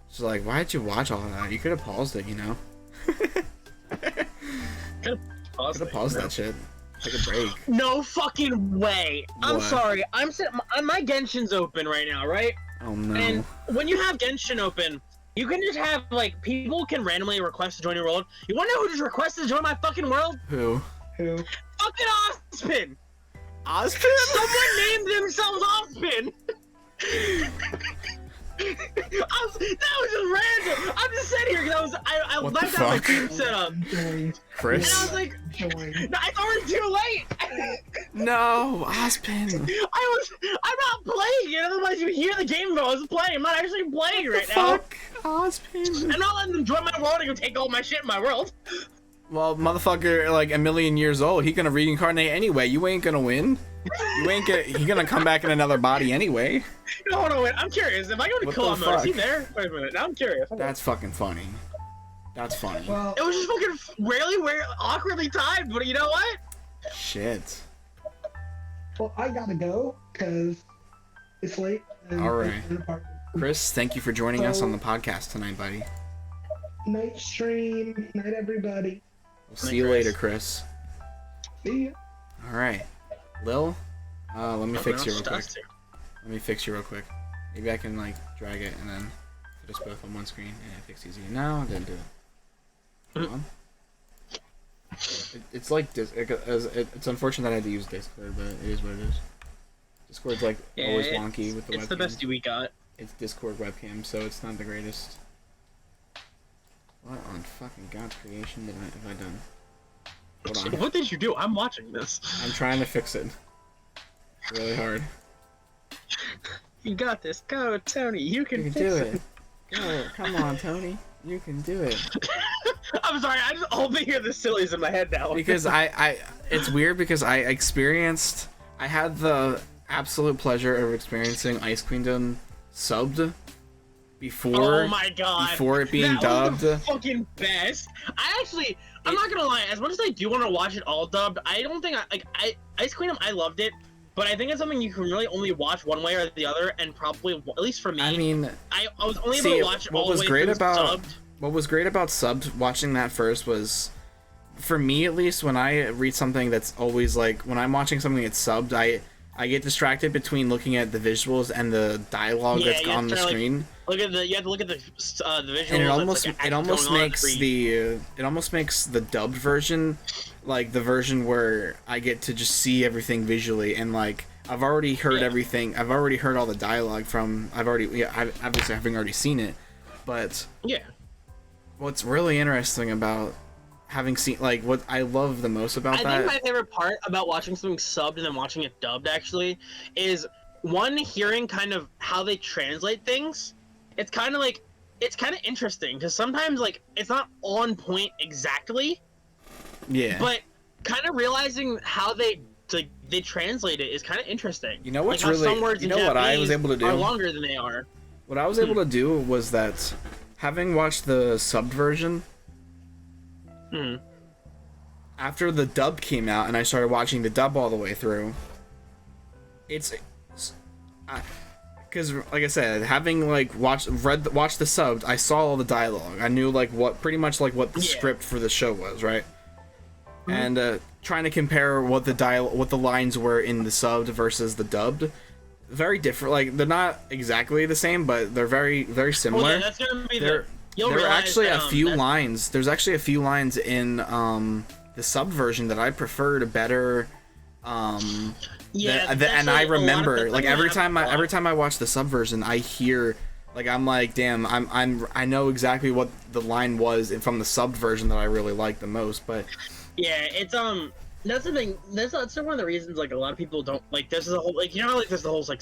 She's like, why did you watch all that? You could have paused it, you know? Could have paused that shit. Take a break. No fucking way. I'm sorry. I'm sitting. My Genshin's open right now, right? Oh no. And when you have Genshin open, you can just have like people can randomly request to join your world. You wanna know who just requested to join my fucking world? Who? Fucking Ozpin! Ozpin? Someone named themselves Ozpin! That was just random! I'm just sitting here because I left out my team setup. Chris? And I was like, no, I thought it was too late! No, Ozpin! I'm not playing it, otherwise you hear the game though I was playing. I'm not actually playing right now. Fuck, Ozpin! I'm not letting them join my world and go take all my shit in my world. Well, motherfucker, like a million years old, he gonna reincarnate anyway. You ain't gonna win. He gonna come back in another body anyway. No, hold on, wait. I'm curious. If I go to co-op mode, is he there? Wait a minute. Now I'm curious. That's fucking funny. That's funny. Well, it was just fucking really weird, awkwardly timed, but you know what? Shit. Well, I gotta go, because it's late. Alright. Chris, thank you for joining us on the podcast tonight, buddy. Night stream. Night, everybody. We'll see you later, Chris. See ya. Alright. Lil, let me fix you real quick. Let me fix you real quick. Maybe I can, like, drag it and then put us both on one screen and it fixes easy. No, I didn't do it. Come on. It's like, it's unfortunate that I had to use Discord, but it is what it is. Discord's, like, always wonky with the webcam. It's the best we got. It's Discord webcam, so it's not the greatest. What on fucking God's creation have I done? Hold on. What did you do? I'm watching this. I'm trying to fix it. Really hard. You got this. Go, Tony. You can fix do it. Go. Come on, Tony. You can do it. I'm sorry. I just only hear the sillies in my head now. Because it's weird because I had the absolute pleasure of experiencing Ice Queendom subbed before. Oh my god. Before it being dubbed. Was the fucking best. I'm not gonna lie. As much as I do want to watch it all dubbed, I don't think Ice Queendom. I loved it, but I think it's something you can really only watch one way or the other, and probably at least for me. I mean, I was only able to watch it all the way through subbed. What was great about subbed, watching that first was, for me at least, when I read something that's always like when I'm watching something that's subbed, I get distracted between looking at the visuals and the dialogue that's on the screen. You have to look at the visuals. And it almost makes the dubbed version like the version where I get to just see everything visually, and like I've already heard everything. I've already heard all the dialogue from. Obviously having already seen it, but what's really interesting about having seen, like, what I love the most about that. I think my favorite part about watching something subbed and then watching it dubbed actually is one, hearing kind of how they translate things. It's kind of interesting because sometimes like it's not on point exactly. Yeah. But kind of realizing how they translate it is kind of interesting. You know what's like really, some words in Japanese what I was able to do are longer than they are. What I was able to do was that, having watched the subbed version, after the dub came out and I started watching the dub all the way through, because like I said, having like watched the subbed, I saw all the dialogue. I knew like pretty much what the script for the show was, right? And trying to compare what the lines were in the subbed versus the dubbed, very different. Like, they're not exactly the same, but they're very, very similar. Well, that's gonna be there are actually a few lines. There's actually a few lines in the subbed version that I prefer to better. And I remember, like, every time I watch the sub version, I hear, like, I'm like, damn, I know exactly what the line was from the subbed version that I really like the most, but. Yeah, it's that's the thing. That's one of the reasons like a lot of people don't like. There's the whole like, you know, like there's the whole like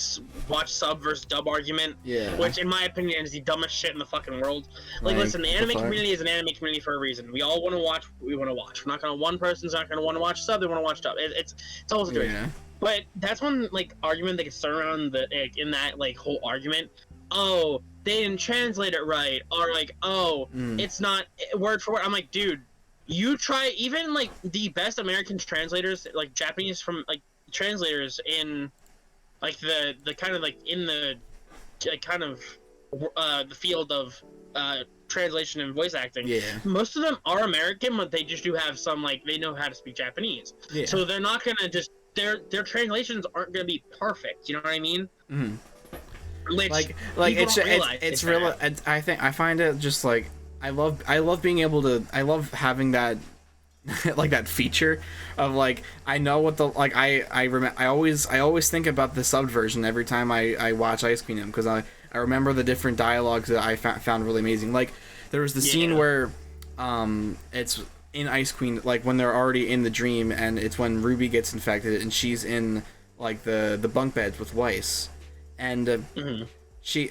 watch sub versus dub argument. Yeah. Which in my opinion is the dumbest shit in the fucking world. Like, listen, the anime community is an anime community for a reason. We all want to watch what we want to watch. We're not gonna, one person's not gonna want to watch sub. They want to watch dub. It's a whole situation. Yeah. But that's one like argument that gets thrown around in that like whole argument. Oh, they didn't translate it right, or like, it's not word for word. I'm like, dude. You try, even like the best American translators, like Japanese from like translators in like the kind of like in the kind of the field of translation and voice acting. Yeah. Most of them are American, but they just do have some like they know how to speak Japanese. Yeah. So they're not gonna just their translations aren't gonna be perfect. You know what I mean? Mm-hmm. Like it's real. I find it just like. I love being able to. I love having that, like that feature, of like I know what the like I always think about the subbed version every time I watch Ice Queen because I remember the different dialogues that I found really amazing. Like there was the scene where, it's in Ice Queen, like when they're already in the dream, and it's when Ruby gets infected and she's in like the bunk beds with Weiss, and.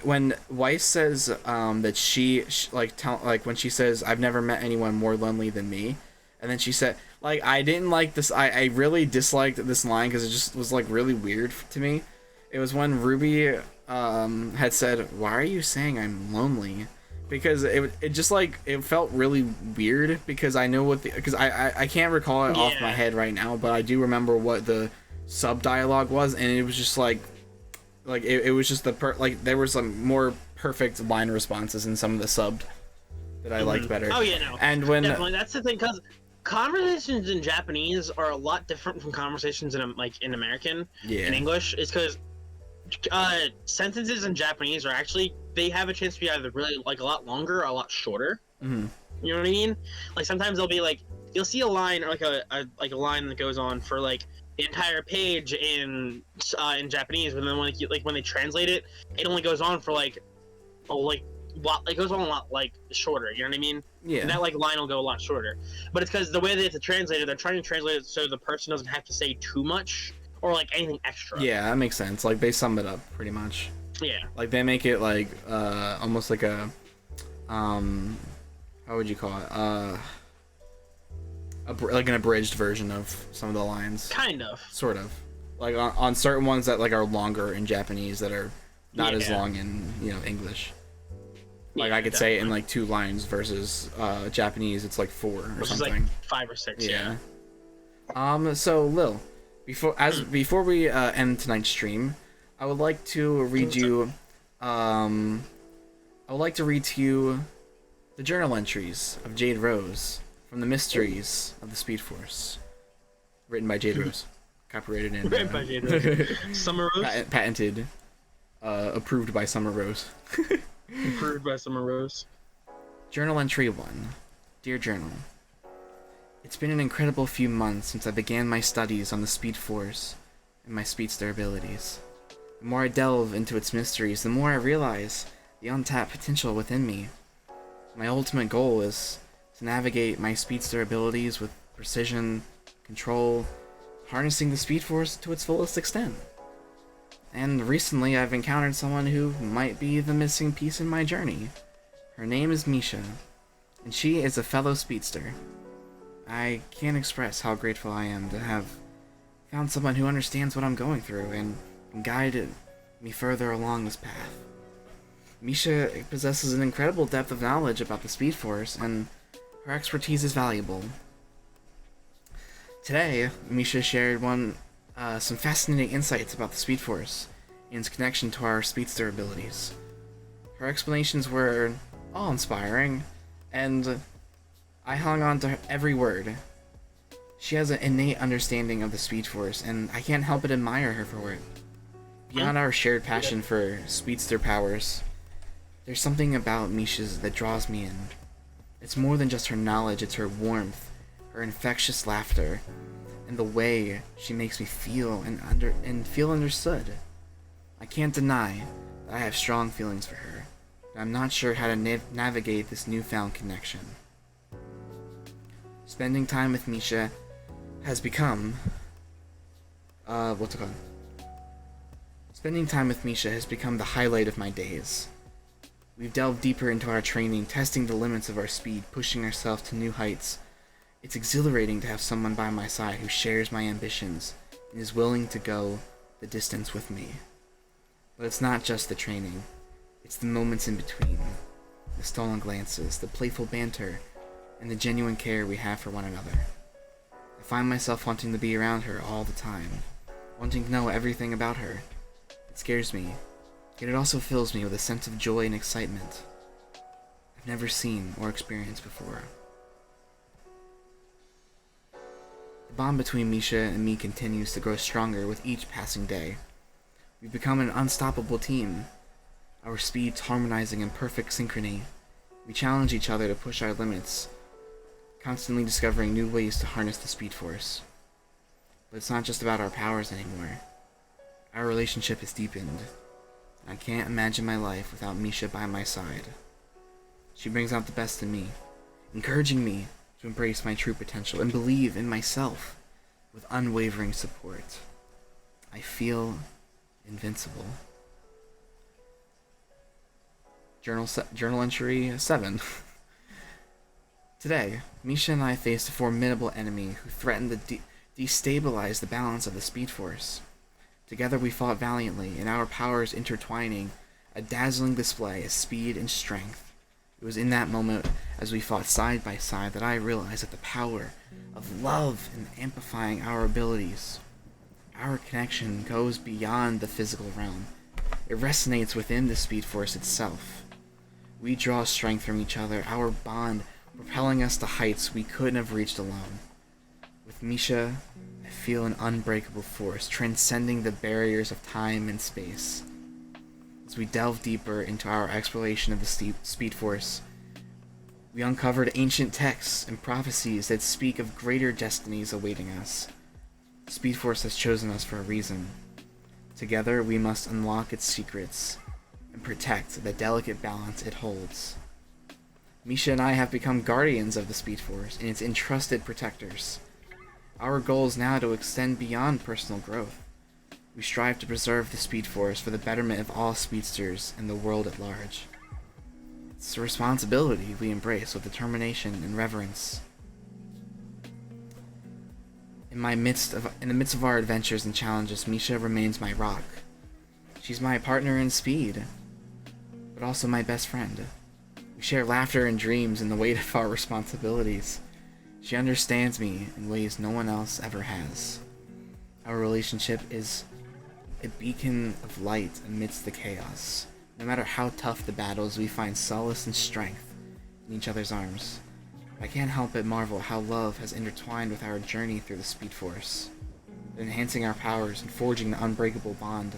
When Weiss says that she when she says I've never met anyone more lonely than me, and then she said like I didn't like this. I really disliked this line because it just was like really weird to me. It was when Ruby had said, "Why are you saying I'm lonely?" Because it just like it felt really weird because I know because I can't recall it off my head right now, but I do remember what the sub dialogue was, and it was just like it was just there were some more perfect line responses in some of the subbed that I liked better. Oh yeah, no. And when definitely that's the thing, because conversations in Japanese are a lot different from conversations in American in English. It's because sentences in Japanese are actually they have a chance to be either really like a lot longer or a lot shorter. Mm-hmm. You know what I mean? Like sometimes they'll be like you'll see a line or like a line that goes on for like the entire page in Japanese, but then when they translate it, it only goes on for it goes on a lot like shorter. You know what I mean? Yeah. And that like line will go a lot shorter, but it's because the way they have to translate it, they're trying to translate it so the person doesn't have to say too much or like anything extra. Yeah, that makes sense. Like they sum it up pretty much. Yeah. Like they make it like almost like a how would you call it? Like an abridged version of some of the lines. Kind of. Sort of. Like on certain ones that like are longer in Japanese that are not as long in English. Like I could say it in like 2 lines versus Japanese it's like 4 or which something. Is like 5 or 6. Yeah. So Lil, before we end tonight's stream, I would like to read you the journal entries of Jade Rose from the Mysteries of the Speedforce, written by Jade Rose. Copyrighted and Right by Jade Rose. Summer Rose. Patented. Approved by Summer Rose. Approved by Summer Rose. Journal entry 1. Dear Journal, it's been an incredible few months since I began my studies on the Speedforce and my speedster abilities. The more I delve into its mysteries, the more I realize the untapped potential within me. My ultimate goal is to navigate my speedster abilities with precision, control, harnessing the Speedforce to its fullest extent. And recently I've encountered someone who might be the missing piece in my journey. Her name is Misha, and she is a fellow speedster. I can't express how grateful I am to have found someone who understands what I'm going through and guided me further along this path. Misha possesses an incredible depth of knowledge about the Speedforce, and her expertise is valuable. Today, Misha shared some fascinating insights about the Speedforce and its connection to our speedster abilities. Her explanations were awe-inspiring, and I hung on to every word. She has an innate understanding of the Speedforce, and I can't help but admire her for it. Beyond our shared passion for speedster powers, there's something about Misha's that draws me in. It's more than just her knowledge, it's her warmth, her infectious laughter, and the way she makes me feel and feel understood. I can't deny that I have strong feelings for her, but I'm not sure how to navigate this newfound connection. Spending time with Misha has become Spending time with Misha has become the highlight of my days. We've delved deeper into our training, testing the limits of our speed, pushing ourselves to new heights. It's exhilarating to have someone by my side who shares my ambitions and is willing to go the distance with me. But it's not just the training, it's the moments in between, the stolen glances, the playful banter, and the genuine care we have for one another. I find myself wanting to be around her all the time, wanting to know everything about her. It scares me, yet it also fills me with a sense of joy and excitement I've never seen or experienced before. The bond between Misha and me continues to grow stronger with each passing day. We've become an unstoppable team, our speeds harmonizing in perfect synchrony. We challenge each other to push our limits, constantly discovering new ways to harness the Speedforce. But it's not just about our powers anymore. Our relationship has deepened. I can't imagine my life without Misha by my side. She brings out the best in me, encouraging me to embrace my true potential and believe in myself with unwavering support. I feel invincible. Journal entry 7. Today, Misha and I faced a formidable enemy who threatened to destabilize the balance of the Speedforce. Together we fought valiantly, and our powers intertwining, a dazzling display of speed and strength. It was in that moment, as we fought side by side, that I realized that the power of love in amplifying our abilities. Our connection goes beyond the physical realm. It resonates within the Speedforce itself. We draw strength from each other, our bond propelling us to heights we couldn't have reached alone. With Misha, I feel an unbreakable force transcending the barriers of time and space. As we delve deeper into our exploration of the Speedforce, we uncovered ancient texts and prophecies that speak of greater destinies awaiting us. Speedforce has chosen us for a reason. Together, we must unlock its secrets and protect the delicate balance it holds. Misha and I have become guardians of the Speedforce and its entrusted protectors. Our goal is now to extend beyond personal growth. We strive to preserve the Speedforce for the betterment of all speedsters and the world at large. It's a responsibility we embrace with determination and reverence. In the midst of our adventures and challenges, Misha remains my rock. She's my partner in speed, but also my best friend. We share laughter and dreams in the weight of our responsibilities. She understands me in ways no one else ever has. Our relationship is a beacon of light amidst the chaos. No matter how tough the battles, we find solace and strength in each other's arms. I can't help but marvel how love has intertwined with our journey through the Speedforce. enhancing our powers and forging the unbreakable bond.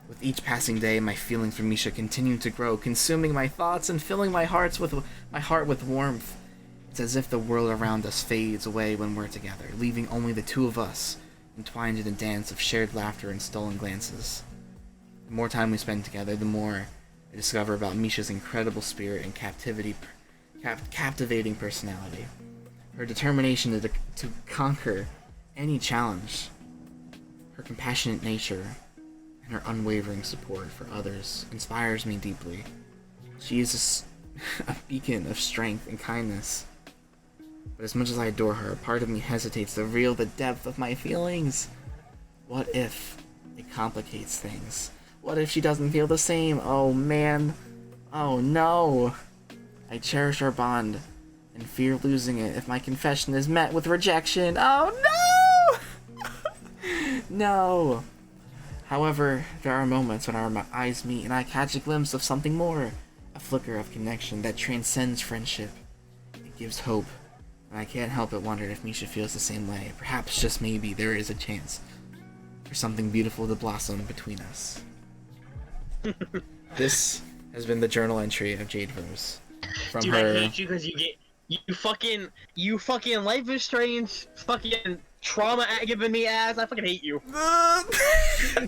With each passing day, my feelings for Misha continue to grow, consuming my thoughts and filling my heart with warmth. It's as if the world around us fades away when we're together, leaving only the two of us, entwined in a dance of shared laughter and stolen glances. The more time we spend together, the more I discover about Misha's incredible spirit and captivating personality. Her determination to conquer any challenge, her compassionate nature, and her unwavering support for others inspires me deeply. She is a beacon of strength and kindness. But as much as I adore her, a part of me hesitates to reveal the depth of my feelings. What if it complicates things? What if she doesn't feel the same? Oh man. Oh no. I cherish our bond and fear losing it if my confession is met with rejection. Oh no! No. However, there are moments when our eyes meet and I catch a glimpse of something more. A flicker of connection that transcends friendship. It gives hope. And I can't help but wonder if Misha feels the same way. Perhaps, just maybe, there is a chance for something beautiful to blossom between us. This has been the journal entry of Jade Rose. From Dude, her... I hate you because you fucking Life is Strange fucking trauma giving me ass. I fucking hate you.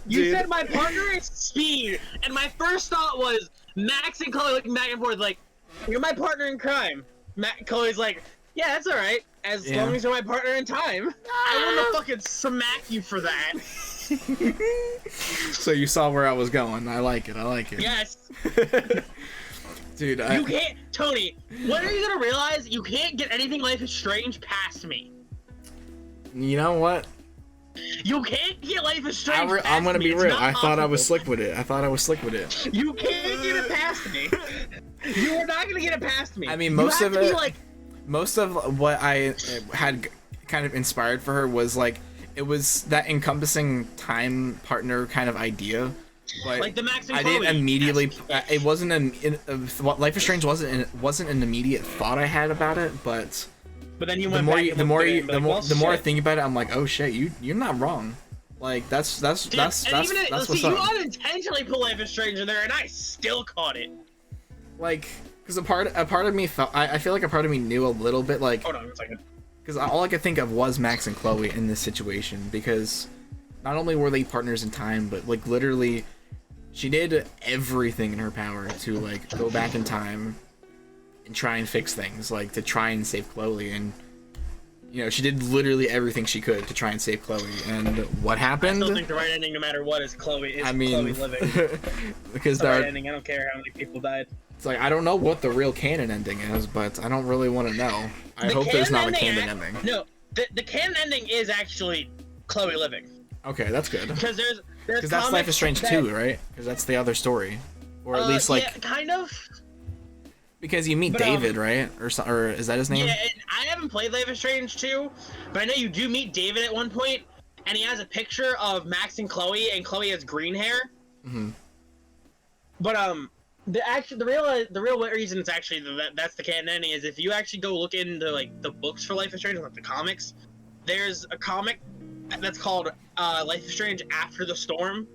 You said my partner is Speed, and my first thought was Max and Chloe looking back and forth like, you're my partner in crime. Chloe's like, yeah, that's alright. As long as you're my partner in time. I want to fucking smack you for that. So you saw where I was going. I like it. Yes. Dude, You can't, Tony, when are you gonna realize you can't get anything Life is Strange past me? You know what? You can't get Life is Strange past me. I'm gonna be real. I thought I was possible. slick with it. You can't get it past me. You are not gonna get it past me. I mean, most of what I had kind of inspired for her was like, it was that encompassing time partner kind of idea. But like the Max and I Chloe didn't immediately. esque. It wasn't Life is Strange wasn't an immediate thought I had about it, but then you the went more back you, and the looked more at it you, and the be more like, the more I shit. think about it, I'm like, oh shit, you're not wrong. Like that's Dude, and what's you up. unintentionally put Life is Strange in there, and I still caught it. Like, because a part of me felt, I feel like a part of me knew a little bit, like, Hold on a second. because all I could think of was Max and Chloe in this situation, because not only were they partners in time, but like literally, she did everything in her power to like go back in time and try and fix things, like to try and save Chloe, and you know, she did literally everything she could to try and save Chloe, and what happened? I still think the right ending, no matter what, is Chloe. I mean, Chloe living. because The right ending. I don't care how many people died. it's like, I don't know what the real canon ending is, but I don't really want to know. I The hope there's not a canon canon ending ending. No, the canon ending is actually Chloe living. Okay, that's good. Because there's Because that's Life is Strange 2, right? Because that's the other story, or at least like, yeah, kind of. because you meet But, David, right? Or is that his name? Yeah, and I haven't played Life is Strange 2, but I know you do meet David at one point, and he has a picture of Max and Chloe has green hair. Mm-hmm. But the real reason it's actually that's the canon ending is if you actually go look into like the books for Life is Strange, like the comics, there's a comic that's called Life is Strange After the Storm.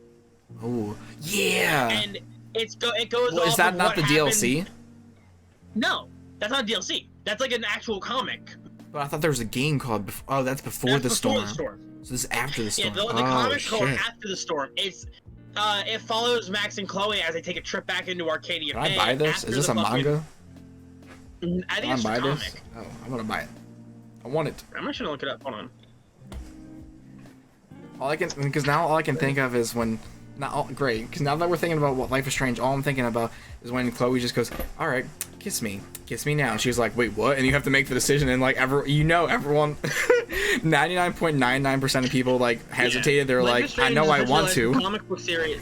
Oh, yeah. And it goes. Well, is off that of not what the happened. DLC? No, that's not DLC. That's like an actual comic. But I thought there was a game called. Oh, that's before the storm. So this is after the storm. Yeah, the oh, comic's called shit. After the Storm. It follows Max and Chloe as they take a trip back into Arcadia Can I Bay buy this? after Is this the a fucking- manga? I think Can I it's a buy comic. this? Oh, I'm gonna buy it. I want it. I'm actually gonna look it up. Hold on. Because now all I can think of is when. Great, because now that we're thinking about what Life is Strange, all I'm thinking about is when Chloe just goes, all right, kiss me now. She's like, wait, what? And you have to make the decision, and like everyone, 99.99% of people like hesitated. Yeah. They're Life is like, I Strange know is I essentially want like to. a comic book series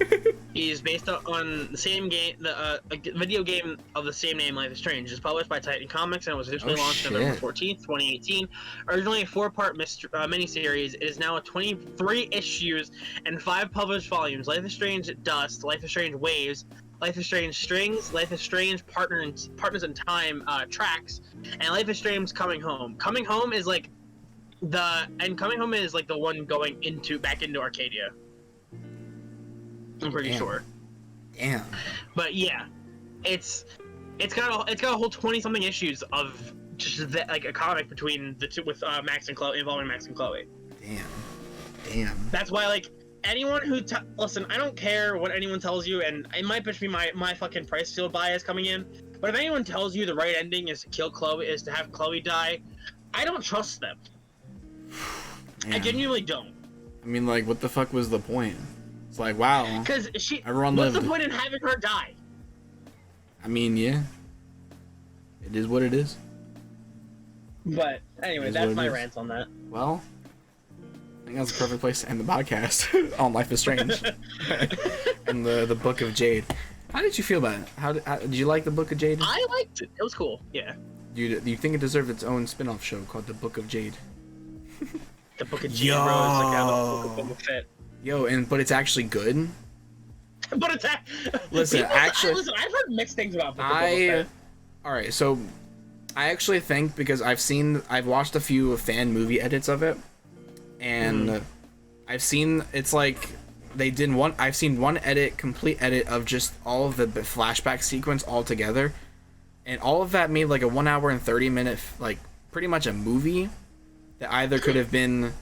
is based on the same game, a video game of the same name, Life is Strange. It's published by Titan Comics and was originally launched November 14th, 2018. Originally a 4-part miniseries, it is now a 23 issues and 5 published volumes. Life is Strange Dust, Life is Strange Waves, Life is Strange Strings, Life is Strange Partners in Time tracks, and Life is Strange Coming Home. Coming Home is like And Coming Home is like the one going back into Arcadia. I'm pretty sure. Damn. But yeah, it's got a whole 20-something issues of just like a comic between the two with Max and Chloe, involving Max and Chloe. Damn. That's why, like, anyone who listen, I don't care what anyone tells you, and it might just be my fucking price field bias coming in. But if anyone tells you the right ending is to kill Chloe, is to have Chloe die, I don't trust them. Man. I genuinely don't. I mean, like, what the fuck was the point? It's like, wow. Because everyone what's lived. the point in having her die? I mean, yeah. It is what it is. But anyway, that's my rant on that. Well, I think that's a perfect place to end the podcast on Life is Strange and the Book of Jade. How did you feel about it? How did you like the Book of Jade? I liked it. It was cool. Yeah. Do you think it deserved its own spin-off show called The Book of Jade? The Book of Jade, bro. It's like how the Book of Boba Fett. Yo, but it's actually good. But it's listen. Actually, I've heard mixed things about Book of Boba Fett. All right, so I actually think, because I've watched a few fan movie edits of it, and I've seen, it's like I've seen one complete edit of just all of the flashback sequence all together, and all of that made like a 1 hour and 30-minute, like, pretty much a movie that either could have been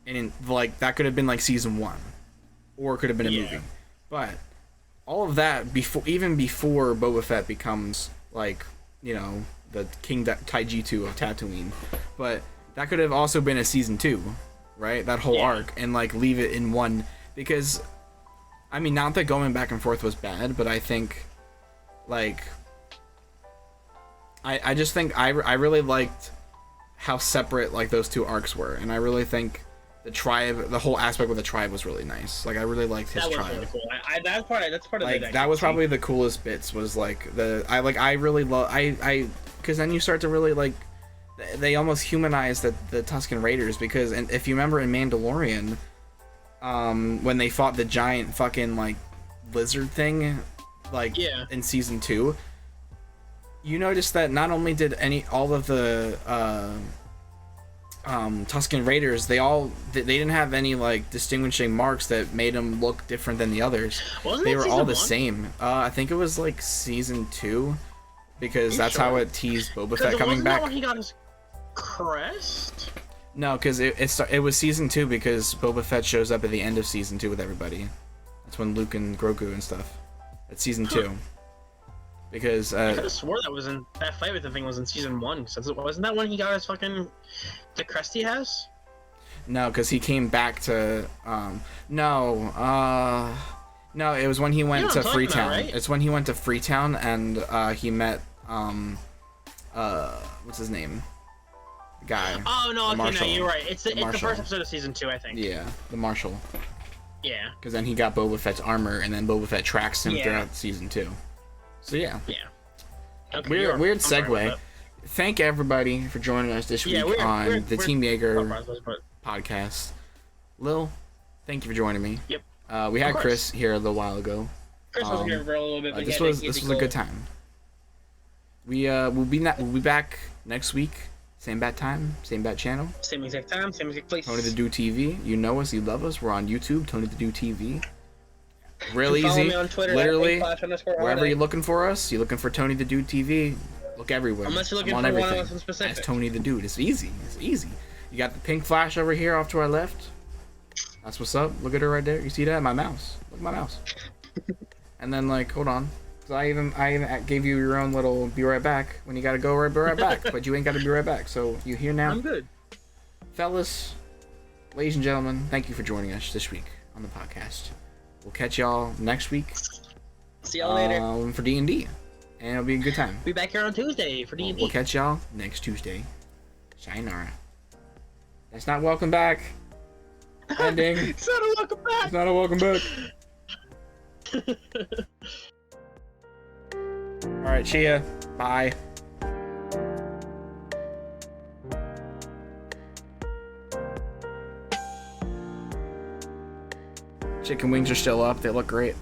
that could have been like season 1, or it could have been a movie. But all of that even before Boba Fett becomes, like, you know, the King Taiji-2 of Tatooine, but that could have also been a season 2, right? That whole arc, and like leave it in one, because I mean, not that going back and forth was bad, but I think, like, I just think I really liked how separate, like, those two arcs were, and I really think the whole aspect with the tribe was really nice. Like, I really liked his tribe. Really cool. That's part of like, that was probably the coolest bits, was like I really love because then you start to really, like, they almost humanize the Tusken Raiders, because, and if you remember in Mandalorian, when they fought the giant fucking, like, lizard thing, like, in season 2, you notice that not only did all of the Tusken Raiders, they didn't have any, like, distinguishing marks that made them look different than the others. They were all the same. I think it was like season 2, because that's how it teased Boba Fett coming back. Wasn't that when he got his crest? No, because it was season 2, because Boba Fett shows up at the end of season 2 with everybody. That's when Luke and Grogu and stuff. That's season 2. Because I could have swore that fight with the thing was in season 1. Since wasn't that when he got his the crest he has? No, because he came back to no, it was when he went to Freetown. Right? It's when he went to Freetown, and he met what's his name? The guy. Oh no, okay, Marshal. no, you're right. It's the first episode of season 2, I think. Yeah, the Marshal. Yeah. Because then he got Boba Fett's armor, and then Boba Fett tracks him throughout season 2. So yeah. Yeah. Okay, weird segue. Thank everybody for joining us this week on the Team JAGR podcast. Lil, thank you for joining me. Yep. We had Chris here a little while ago. Chris was here for a little bit. But this was a good time. We'll be back next week. Same bat time, same bat channel. Same exact time, same exact place. TonyTheDudeTV. You know us, you love us. We're on YouTube, TonyTheDudeTV. Real easy. Follow me on Twitter, literally, wherever you're looking for us, you're looking for TonyTheDudeTV. Look everywhere. Unless you're looking on for everything. one of us in specific. That's Tony the Dude. It's easy. You got the pink flash over here off to our left. That's what's up. Look at her right there. You see that? My mouse. Look at my mouse. And then, like, hold on. Cause I even gave you your own little be right back when you gotta go be right back. But you ain't gotta be right back. So you here now? I'm good. Fellas, ladies and gentlemen, thank you for joining us this week on the podcast. We'll catch y'all next week. See y'all later. For D&D. And it'll be a good time. Be back here on Tuesday for D&D. We'll catch y'all next Tuesday. Sayonara. That's not welcome back. Ending. It's not a welcome back. It's not a welcome back. Alright, see ya. Bye. Chicken wings are still up. They look great.